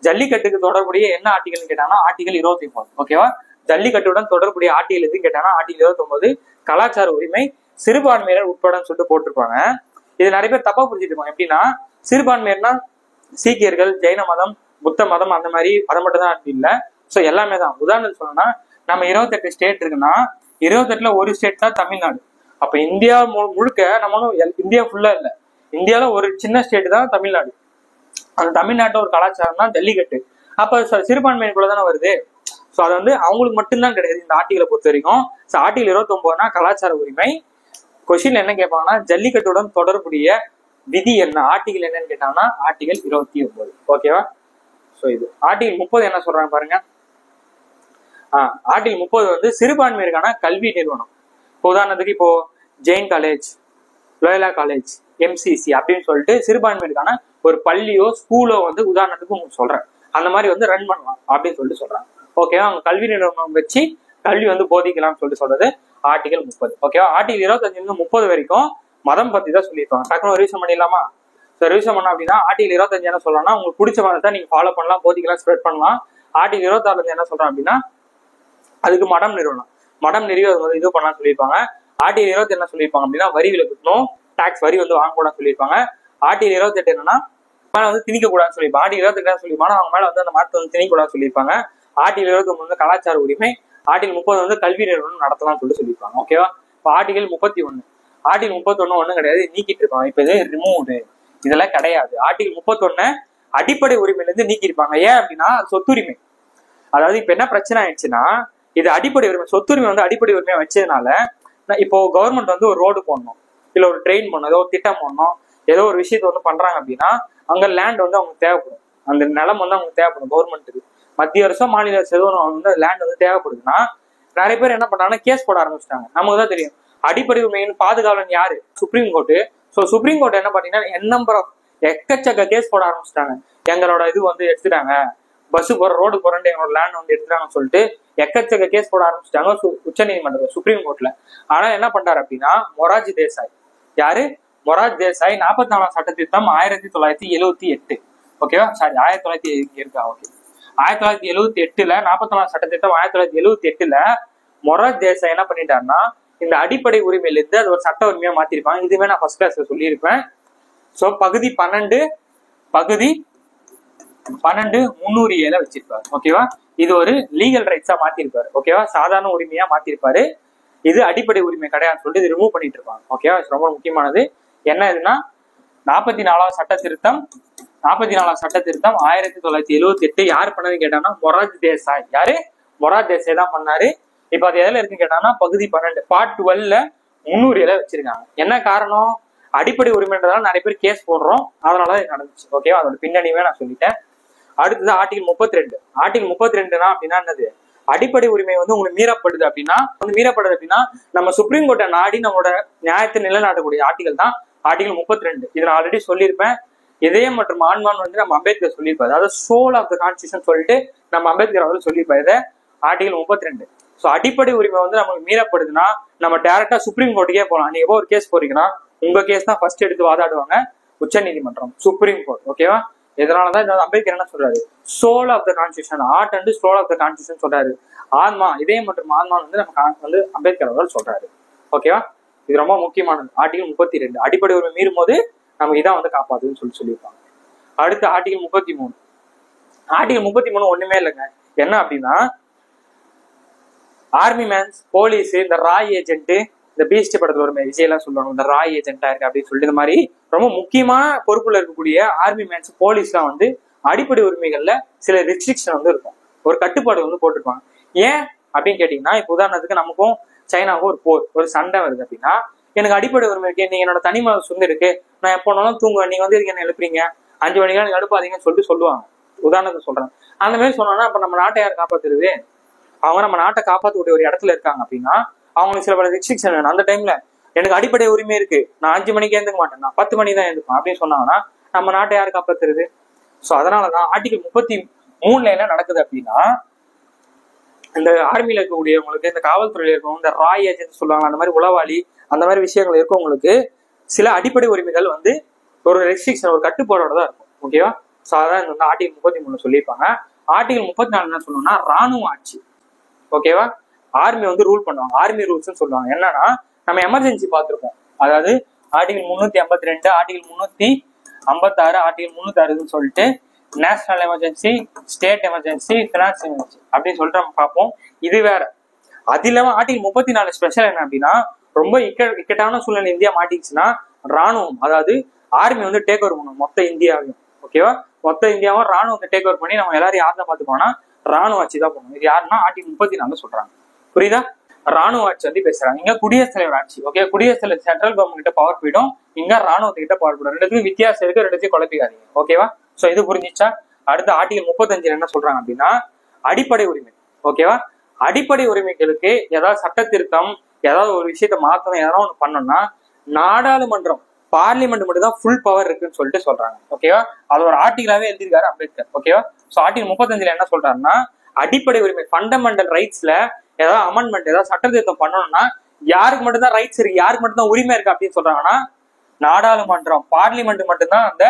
ஜல்லிக்கட்டுக்கு தொடர்புடைய என்ன ஆர்டிகல்னு கேட்டாங்கன்னா ஆர்டிகல் 29. ஓகேவா. ஜல்லிக்கட்டுடன் தொடர்புடைய ஆர்டிகல் எதுன்னு கேட்டாங்கன்னா ஆர்டிகல் 29 கலாச்சார உரிமை சிறுபான்மையினர் உட்படன்னு சொல்லிட்டு போட்டிருப்பாங்க. இது நிறைய பேர் தப்பா புரிஞ்சுட்டு இருப்பாங்க. எப்படின்னா சிறுபான்மையர்னா சீக்கியர்கள், ஜெயின மதம், புத்த மதம், அந்த மாதிரி அதை மட்டும் தான் இல்ல. ஸோ எல்லாமே தான். உதாரணத்துக்கு சொன்னா நம்ம 28 ஸ்டேட் இருக்குன்னா 28ல ஒரு ஸ்டேட் தான் தமிழ்நாடு. அப்ப இந்தியா முழுக்க நம்மளும் இந்தியா ஃபுல்லா இல்ல, இந்தியாவில ஒரு சின்ன ஸ்டேட் தான் தமிழ்நாடு. அந்த தமிழ்நாட்டோட ஒரு கலாச்சாரம் தான் ஜல்லிக்கட்டு. அப்ப சிறுபான்மையினருக்குள்ள தானே வருது. ஸோ அது வந்து அவங்களுக்கு மட்டும்தான் கிடையாது இந்த ஆர்டிகலை பொறுத்த வரைக்கும். ஸோ ஆர்டிகல் 29னா கலாச்சார உரிமை. கொஸ்டின் என்ன கேட்பாங்கன்னா ஜல்லிக்கட்டுடன் தொடர்புடைய விதி என்ன, ஆர்டிகல் என்னன்னு கேட்டாங்கன்னா ஆர்டிகல் 29. ஓகேவா. ஸோ இது ஆர்டிகல் 30 என்ன சொல்றாங்க பாருங்க. ஆர்டிகல் 30 வந்து சிறுபான்மையருக்கான கல்வி நிறுவனம். இப்போ உதாரணத்துக்கு இப்போ Jain college, Loyola college, MCC அப்படின்னு சொல்லிட்டு சிறுபான்மையருக்கான ஒரு பள்ளியோ ஸ்கூலோ வந்து உதாரணத்துக்கு உங்களுக்கு சொல்றேன், அந்த மாதிரி வந்து ரன் பண்ணலாம் அப்படின்னு சொல்லிட்டு சொல்றாங்க. ஓகேவா. அவங்க கல்வி நிறுவனம் வச்சு கல்வி வந்து போதிக்கலாம்னு சொல்லிட்டு சொல்றது ஆர்டிகல் 30. ஓகேவா. ஆர்டிகல் 25 30 வரைக்கும் மதம் பத்தி தான் சொல்லியிருப்பாங்க. டக்குனு ரிவிஷன் பண்ணிடலாமா. ஸோ ரிவிஷன் பண்ணோம் அப்படின்னா ஆர்டிகல் 25 என்ன சொல்றோம்னா உங்களுக்கு பிடிச்ச மதத்தை நீங்க ஃபாலோ பண்ணலாம், போதிக்கலாம், ஸ்ப்ரெட் பண்ணலாம். ஆர்டிகல் 26 என்ன சொல்றோம் அப்படின்னா அதுக்கு மடம் நிறுவனம், மடம் நிறுவி அது இது பண்ணலாம் சொல்லியிருப்பாங்க. ஆர்டிகல் 20 என்ன சொல்லியிருப்பாங்க அப்படின்னா வரி விலக்கணும், டாக்ஸ் வரி வந்து வாங்கக்கூடாதுன்னு சொல்லியிருப்பாங்க. ஆர்டிகல் 28 என்னன்னா மேல வந்து திணிக்க கூடாதுன்னு சொல்லியிருப்பாங்க. ஆர்டிகல் 28 என்ன சொல்லியிருப்பாங்க அவங்க மேல வந்து அந்த மதத்தை வந்து திணிக்க கூடாதுன்னு சொல்லியிருப்பாங்க. ஆர்டிகல் 29 வந்து கலாச்சார உரிமை. ஆர்டிகல் 30 வந்து கல்வி நிறுவனம் நடத்தலாம்னு சொல்லிட்டு சொல்லியிருப்பாங்க. ஓகேவா. இப்போ ஆர்டிகல் 31 ஆர்டிகல் 31 ஒண்ணும் கிடையாது, நீக்கிட்டு இருப்பாங்க. இப்ப இது ரிமூவ்டு, இதெல்லாம் கிடையாது. ஆர்டிகல் 31 அடிப்படை உரிமையில இருந்து நீக்கிருப்பாங்க. ஏன் அப்படின்னா சொத்துரிமை. அதாவது இப்ப என்ன பிரச்சனை ஆயிடுச்சுன்னா, இது அடிப்படை உரிமை, சொத்துரிமை வந்து அடிப்படை உரிமையா வச்சதுனால இப்போ கவர்மெண்ட் வந்து ஒரு ரோடு போடணும், இல்ல ஒரு ட்ரெயின் போடணும், ஏதோ ஒரு திட்டம் போடணும், ஏதோ ஒரு விஷயத்த வந்து பண்றாங்க அப்படின்னா அங்க லேண்ட் வந்து அவங்களுக்கு தேவைப்படும். அந்த நிலம் வந்து அவங்களுக்கு தேவைப்படும் கவர்மெண்ட்டுக்கு. மத்திய அரசோ மாநில அரசு ஏதோ வந்து லேண்ட் வந்து தேவைப்படுதுன்னா நிறைய பேர் என்ன பண்றாங்கன்னா கேஸ் போட ஆரம்பிச்சிட்டாங்க. நமக்கு தான் தெரியும் அடிப்படை உரிமையின் பாதுகாவலன் யாரு? Supreme court. So supreme court என்ன பாத்தீங்கன்னா நம்பர் ஆஃப் எக்கச்சக்க கேஸ் போட ஆரம்பிச்சிட்டாங்க. எங்களோட இது வந்து எடுத்துட்டாங்க, பஸ் போற ரோடு போறேன் எங்களோட லேண்ட் வந்து எடுத்துட்டாங்கன்னு சொல்லிட்டு எக்கச்சக்க கேஸ் போட ஆரம்பிச்சிட்டாங்க உச்ச நீதிமன்றத்தில், சுப்ரீம் கோர்ட்ல. ஆனா என்ன பண்றாரு அப்படின்னா மொரார்ஜி தேசாய், யாரு? மொரார்ஜி தேசாய் 44ஆம் சட்ட திருத்தம் 1978, ஓகேவா? சாரி 1900 இருக்கா? ஓகே, 1978ல 44ஆம் சட்ட திருத்தம் 1978ல மொரார்ஜி தேசாய் என்ன பண்ணிட்டாருன்னா இந்த அடிப்படை உரிமையில இருந்து அது ஒரு சட்ட உரிமையா மாத்திருப்பாங்க. இதுவே நான் ஃபர்ஸ்ட் கிளாஸ்ல சொல்லியிருப்பேன். சோ பகுதி 12 307 வச்சிருப்பாரு, ஓகேவா? இது ஒரு லீகல் ரைட்ஸா மாத்திருப்பாரு, ஓகேவா? சாதாரண உரிமையா மாத்திருப்பாரு. இது அடிப்படை உரிமை கிடையாதுன்னு சொல்லிட்டு இது ரிமூவ் பண்ணிட்டு இருப்பாங்க, ஓகேவா? ரொம்ப முக்கியமானது. என்ன இதுன்னா 44ஆம் சட்ட திருத்தம் 1978 யார் பண்ணது கேட்டாங்கன்னா மொரார்ஜி தேசாய். யாரு? மொரார்ஜி தேசாய் தான் பண்ணாரு. இப்ப அது எதுல இருக்குன்னு கேட்டாங்கன்னா பகுதி 12 பார்ட் 12ல 307 வச்சிருக்காங்க. என்ன காரணம்? அடிப்படை உரிமைன்றதால நிறைய பேர் கேஸ் போடுறோம், அதனாலதான் இது நடந்துச்சு, ஓகேவா? அதோட பின்னணியுமே நான் சொல்லிட்டேன். அடுத்தது ஆர்டிகல் 32. ஆர்டிகல் 32 அப்படின்னா என்னது? அடிப்படை உரிமை வந்து உங்களுக்கு மீறப்படுது அப்படின்னா நம்ம சுப்ரீம் கோர்ட்டை நாடி நம்மளோட நியாயத்தை நிலைநாட்டக்கூடிய ஆர்டிகல் தான் ஆர்டிகல் 32. இதை நான் ஆல்ரெடி சொல்லியிருப்பேன். இதயம் மற்றும் ஆன்மான் வந்து நம்ம அம்பேத்கர் சொல்லியிருப்பாரு, அதாவது சோல் ஆஃப் த கான்ஸ்டியூஷன் சொல்லிட்டு நம்ம அம்பேத்கர் அவர்கள் சொல்லியிருப்பாரு. இதை ஆர்டிகல் 32. ஸோ அடிப்படை உரிமை வந்து நமக்கு மீறப்படுதுன்னா நம்ம டைரக்டா சுப்ரீம் கோர்ட்டுக்கே போகலாம். நீங்க எப்போ ஒரு கேஸ் போறீங்கன்னா உங்க கேஸ் தான் ஃபர்ஸ்ட் எடுத்து வாதாடுவாங்க உச்ச நீதிமன்றம், சுப்ரீம் கோர்ட், ஓகேவா? இதனாலதான் இந்த அம்பேத்கர் என்ன சொல்றாரு? Soul of the constitution, heart and soul of the constitution சொல்றாரு. ஆன்மா, இதயம் மற்றும் ஆன்மான் வந்து நம்ம வந்து அம்பேத்கர் அவர்கள் சொல்றாரு, ஓகேவா? இது ரொம்ப முக்கியமானது. ஆர்டிகல் 32 அடிப்படை உரிமை மீறும் போது நமக்கு இதான் வந்து காப்பாதுன்னு சொல்லியிருப்பாங்க. அடுத்து ஆர்டிகல் 33. ஆர்டிகல் 33 ஒண்ணுமே இல்லைங்க. என்ன அப்படின்னா ஆர்மி மேன்ஸ், போலீஸ், இந்த ராய் ஏஜென்ட், இந்த பீஸ்ட் படத்துல ஒரு விஜய் எல்லாம் சொல்லுவாங்க இந்த ராய் ஏஜென்டா இருக்கு அப்படின்னு சொல்லிட்டு, இந்த மாதிரி ரொம்ப முக்கியமான பொறுப்புல இருக்கக்கூடிய ஆர்மி மேன்ஸ், போலீஸ்லாம் வந்து அடிப்படை உரிமைகள்ல சில ரெஸ்ட்ரிக்ஷன் வந்து இருக்கும், ஒரு கட்டுப்பாடு வந்து போட்டிருப்பாங்க. ஏன் அப்படின்னு கேட்டீங்கன்னா, இப்ப உதாரணத்துக்கு நமக்கும் சைனாவுக்கும் ஒரு போர், ஒரு சண்டை வருது அப்படின்னா எனக்கு அடிப்படை உரிமை இருக்கு, நீங்க என்னோட தனிமை சொந்த இருக்கு, நான் எப்போ வேணாலும் தூங்குவேன், நீங்க வந்து என்ன எழுப்புறீங்க, 5 மணிக்கு எனக்கு எழுப்பாதீங்கன்னு சொல்லிட்டு சொல்லுவாங்க. உதாரணத்துக்கு சொல்றேன். அந்த மாதிரி சொன்னோம்னா அப்ப நம்ம நாட்டை யார் காப்பாத்துறது? அவங்க நம்ம நாட்டை காப்பாற்றக்கூடிய ஒரு இடத்துல இருக்காங்க அப்படின்னா அவங்களுக்கு சில பல ரெஸ்ட்ரிக்ஷன் வேணும். அந்த டைம்ல எனக்கு அடிப்படை உரிமை இருக்கு, நான் 5 மணிக்கு எழுந்துக்க மாட்டேன், நான் 10 மணி தான் எழுந்துப்பேன் அப்படின்னு சொன்னாங்கன்னா நம்ம நாட்டை யாரு காப்பாத்துறது? ஸோ அதனாலதான் ஆர்டிகல் 33 என்ன நடக்குது அப்படின்னா, இந்த ஆர்மியில இருக்கக்கூடியவங்களுக்கு, இந்த காவல்துறையில இருக்கவங்க, இந்த ராய் ஏஜென்ட் சொல்லுவாங்க, அந்த மாதிரி உளவாளி, அந்த மாதிரி விஷயங்கள் இருக்கவங்களுக்கு சில அடிப்படை உரிமைகள் வந்து ஒரு ரெஸ்ட்ரிக்ஷன், ஒரு கட்டுப்பாடோட தான் இருக்கும், ஓகேவா? ஸோ அதான் இந்த ஆர்டிகல் 33 சொல்லியிருப்பாங்க. ஆர்டிகல் 34 என்ன சொல்லணும்னா ராணுவ ஆட்சி, ஓகேவா? ஆர்மி வந்து ரூல் பண்ணுவாங்க, ஆர்மி ரூல்ஸ் சொல்லுவாங்க. என்னன்னா நம்ம எமர்ஜென்சி பார்த்துருக்கோம், அதாவது ஆர்டிகல் 352, ஆர்டிகல் 356, ஆர்டிகல் 306 சொல்லிட்டு national emergency, state emergency, finance emergency அப்படின்னு சொல்லிட்டு நம்ம பார்ப்போம். இது வேற. அது இல்லாம ஆர்டிகல் 34 ஸ்பெஷல் என்ன அப்படின்னா, ரொம்ப இக்கட்டான சூழ்நிலை இந்தியா மாட்டிச்சுன்னா ராணுவம், அதாவது ஆர்மி வந்து டேக் ஓவர் பண்ணும் மொத்த இந்தியாவையும், ஓகேவா? மொத்த இந்தியாவும் ராணுவத்தை டேக் ஓவர் பண்ணி நம்ம எல்லாரும் யாரை பார்த்துப்போம்னா ராணுவ ஆட்சி தான் பண்ணணும். இது யாருன்னா ஆர்டிகல் 34 சொல்றாங்க, புரியுதா? ராணுவ ஆட்சி வந்து பேசுறாங்க. இங்க குடியரசுத் தலைவர் ஆட்சி, ஓகே? குடியரசுத் தலைவர் சென்ட்ரல் கவர்மெண்ட் கிட்ட பவர் போயிடும், இங்க ராணுவத்துக்கிட்ட பவர் போயிடும். ரெண்டுத்துக்கும் வித்தியாசம் இருக்கு, ரெண்டுத்தையும் குழப்பிக்காதீங்க, ஓகேவா? சோ இது புரிஞ்சிச்சா? அடுத்த ஆர்டிகல் 35 என்ன சொல்றாங்க அப்படின்னா அடிப்படை உரிமை, ஓகேவா? அடிப்படை உரிமைகளுக்கு ஏதாவது சட்ட திருத்தம், ஏதாவது ஒரு விஷயத்த மாத்தணும், ஏதாவது ஒண்ணு பண்ணணும்னா நாடாளுமன்றம், பார்லிமெண்ட் மட்டும் தான் ஃபுல் பவர் இருக்குன்னு சொல்லிட்டு சொல்றாங்க, ஓகேவா? அது ஒரு ஆர்டிகலாவே எழுதியிருக்காரு அம்பேத்கர், ஓகேவா? சோ ஆர்டிகல் 35 என்ன சொல்றாருன்னா அடிப்படை உரிமை, ஃபண்டமெண்டல் ரைட்ஸ்ல ஏதாவது அமெண்ட்மெண்ட், ஏதாவது சட்ட திருத்தம் பண்ணணும்னா யாருக்கு மட்டும் தான் ரைட்ஸ் இருக்கு, யாருக்கு மட்டும் தான் உரிமை இருக்கு அப்படின்னு சொல்றாங்கன்னா நாடாளுமன்றம், பார்லிமெண்ட் மட்டும்தான் அந்த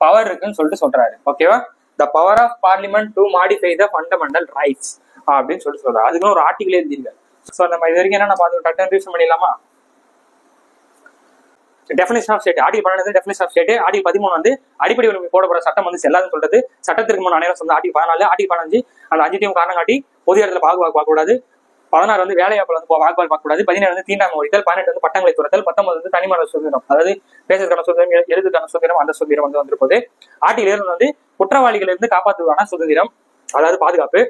பவர் இருக்குன்னு சொல்லிட்டு சொல்றாரு, ஓகேவா? The power of parliament to modify the fundamental rights அப்படின்னு சொல்லிட்டு சொல்றாரு. அதுக்குன்னு ஒரு ஆர்டிகலே எழுதியிருக்காரு. ஸோ நம்ம இது வரைக்கும் என்ன நம்ம டக்குனு ரிவிஷன் பண்ணிடலாமா? Definition of state, article 12 definition of state. Article 13 வந்து அடிப்படை உரிமை போடப்படுற சட்டம் வந்து செல்லாதுன்னு சொல்றது. சட்டத்திற்கு முன் அனைவரும் சொந்த ஆர்டிகல் 14, ஆர்டிகல் 15 அந்த 5 காரணம் காட்டி பொது இடத்துல பார்க்கக்கூடாது, 16 வந்து வேலையாப்பல் வந்து வாக்குவால் பார்க்கக்கூடாது. 17 வந்து தீண்டாமை ஒழித்தல். 18 வந்து பட்டங்களை துரத்தல். 19 வந்து தனிமனித சுதந்திரம், அதாவது பேசுறதுக்கான சுதந்திரம், எழுதுக்கான சுதந்திரம், அந்த சுதந்திரம் வந்து வந்திருப்பது. ஆர்டிகல் 20 வந்து குற்றவாளிகள் இருந்து காப்பாற்றுவதான சுதந்திரம், அதாவது பாதுகாப்பு.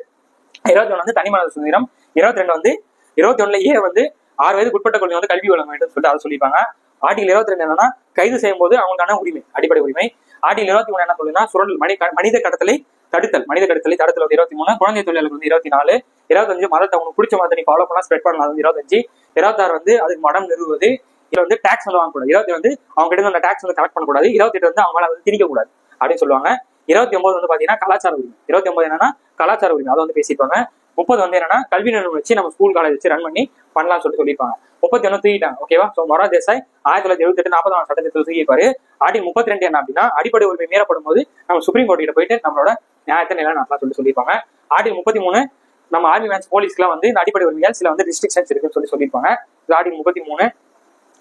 21 வந்து தனிமனித சுதந்திரம். 22 வந்து 21 வந்து 6 வயதுக்கு உட்பட்ட குழந்தை வந்து கல்வி வழங்க வேண்டும் சொல்லிட்டு அதை சொல்லியிருப்பாங்க. ஆர்டிகல் 22 என்னன்னா கைது செய்யும் போது அவங்களுக்கான உரிமை, அடிப்படை உரிமை. ஆர்டிகல் 21 என்ன சொல்லுன்னா சுரண்டல், மனித கடத்தலை தடுத்தல். மனித கடத்தலை தடுத்தல் வந்து 23. குழந்தை தொழிலாளர்கள் வந்து 24. 25 மதத்தை உங்களுக்கு பிடிச்ச மாதிரி நீ ஃபாலோ பண்ணா ஸ்ப்ரெட் பண்ணலாம் வந்து 25. 26 வந்து அதுக்கு மடம் நிறுவுவது. இது வந்து டாக்ஸ் வந்து வாங்கக்கூடாது. 27 வந்து அவங்க கிட்ட அந்த டாக்ஸ் வந்து கலெக்ட் பண்ணக்கூடாது. 28 வந்து அவங்களால வந்து திணிக்க கூடாது அப்படின்னு சொல்லுவாங்க. 29 வந்து பாத்தீங்கன்னா கலாச்சார உரிமை. 29 என்னன்னா கலாச்சார உரிமை, அதை வந்து பேசிப்பாங்க. 30 வந்து என்னன்னா கல்வி நிறுவனம் வச்சு நம்ம ஸ்கூல் காலேஜ் வச்சு ரன் பண்ணி பண்ணலாம்னு சொல்லியிருப்பாங்க. 31 தூக்கிட்டாங்க. ஓகேவா? சோ மொரார் தேசாய் 1978 40ஆம் சட்டத்தில் தூக்கிப்பாரு. ஆர்டிகல் 32 என்ன அப்படின்னா அடிப்படை உரிமை மீறப்படும் போது நம்ம சுப்ரீம் கோர்ட் கிட்ட போயிட்டு நம்மளோட நியாயத்தை நிலைநாட்டலாம் சொல்லியிருப்பாங்க. ஆர்டிகல் 33 நம்ம ஆர்மி மேன்ஸ் போலீஸ்க்குலாம் வந்து இந்த அடிப்படை உரிமைகள் சில வந்து ரெஸ்ட்ரிக்ஷன்ஸ் இருக்குன்னு சொல்லியிருப்பாங்க. ஆர்டிகல் 33.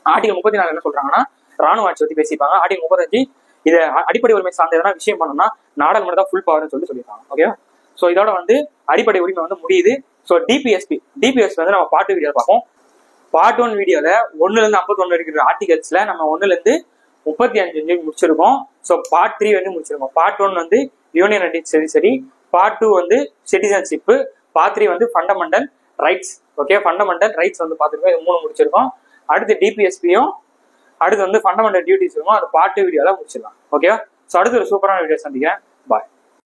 ஆர்டிகல் 34 என்ன சொல்றாங்கன்னா ராணுவ ஆட்சி பத்தி பேசிப்பாங்க. ஆர்டிகல் 35 இது அடிப்படை உரிமை சார்ந்த எதனா விஷயம் பண்ணணும்னா நாடாளுமன்றம் தான் ஃபுல் பவர்னு சொல்லியிருப்பாங்க. ஓகேவா? சோ இதோட வந்து அடிப்படை உரிமை வந்து முடியுது. சோ டிபிஎஸ்பி வந்து நம்ம பார்ட் 2 வீடியோ பார்ப்போம். பார்ட் 1 வீடியோல 1ல இருந்து 51 இருக்கிற ஆர்டிகல்ஸ்ல நம்ம 1ல இருந்து 35 முடிச்சிருக்கோம். சோ பார்ட் 3 வந்து முடிச்சிருக்கோம். பார்ட் 1 வந்து யூனியன் அண்ட் சரி. பார்ட் 2 வந்து சிட்டிசன்ஷிப். பார்ட் 3 வந்து fundamental rights. Okay, fundamental rights வந்து பார்த்துருக்கோம். இது 3 முடிச்சிருக்கோம். அடுத்து டிபிஎஸ்பியும் அடுத்து வந்து ஃபண்டமெண்டல் டியூட்டிஸ் இருக்கும். அது பார்ட் 2 வீடியோல முடிச்சிடலாம். ஓகே, ஸோ அடுத்து ஒரு சூப்பரான வீடியோ சந்திக்கிறேன். பாய்.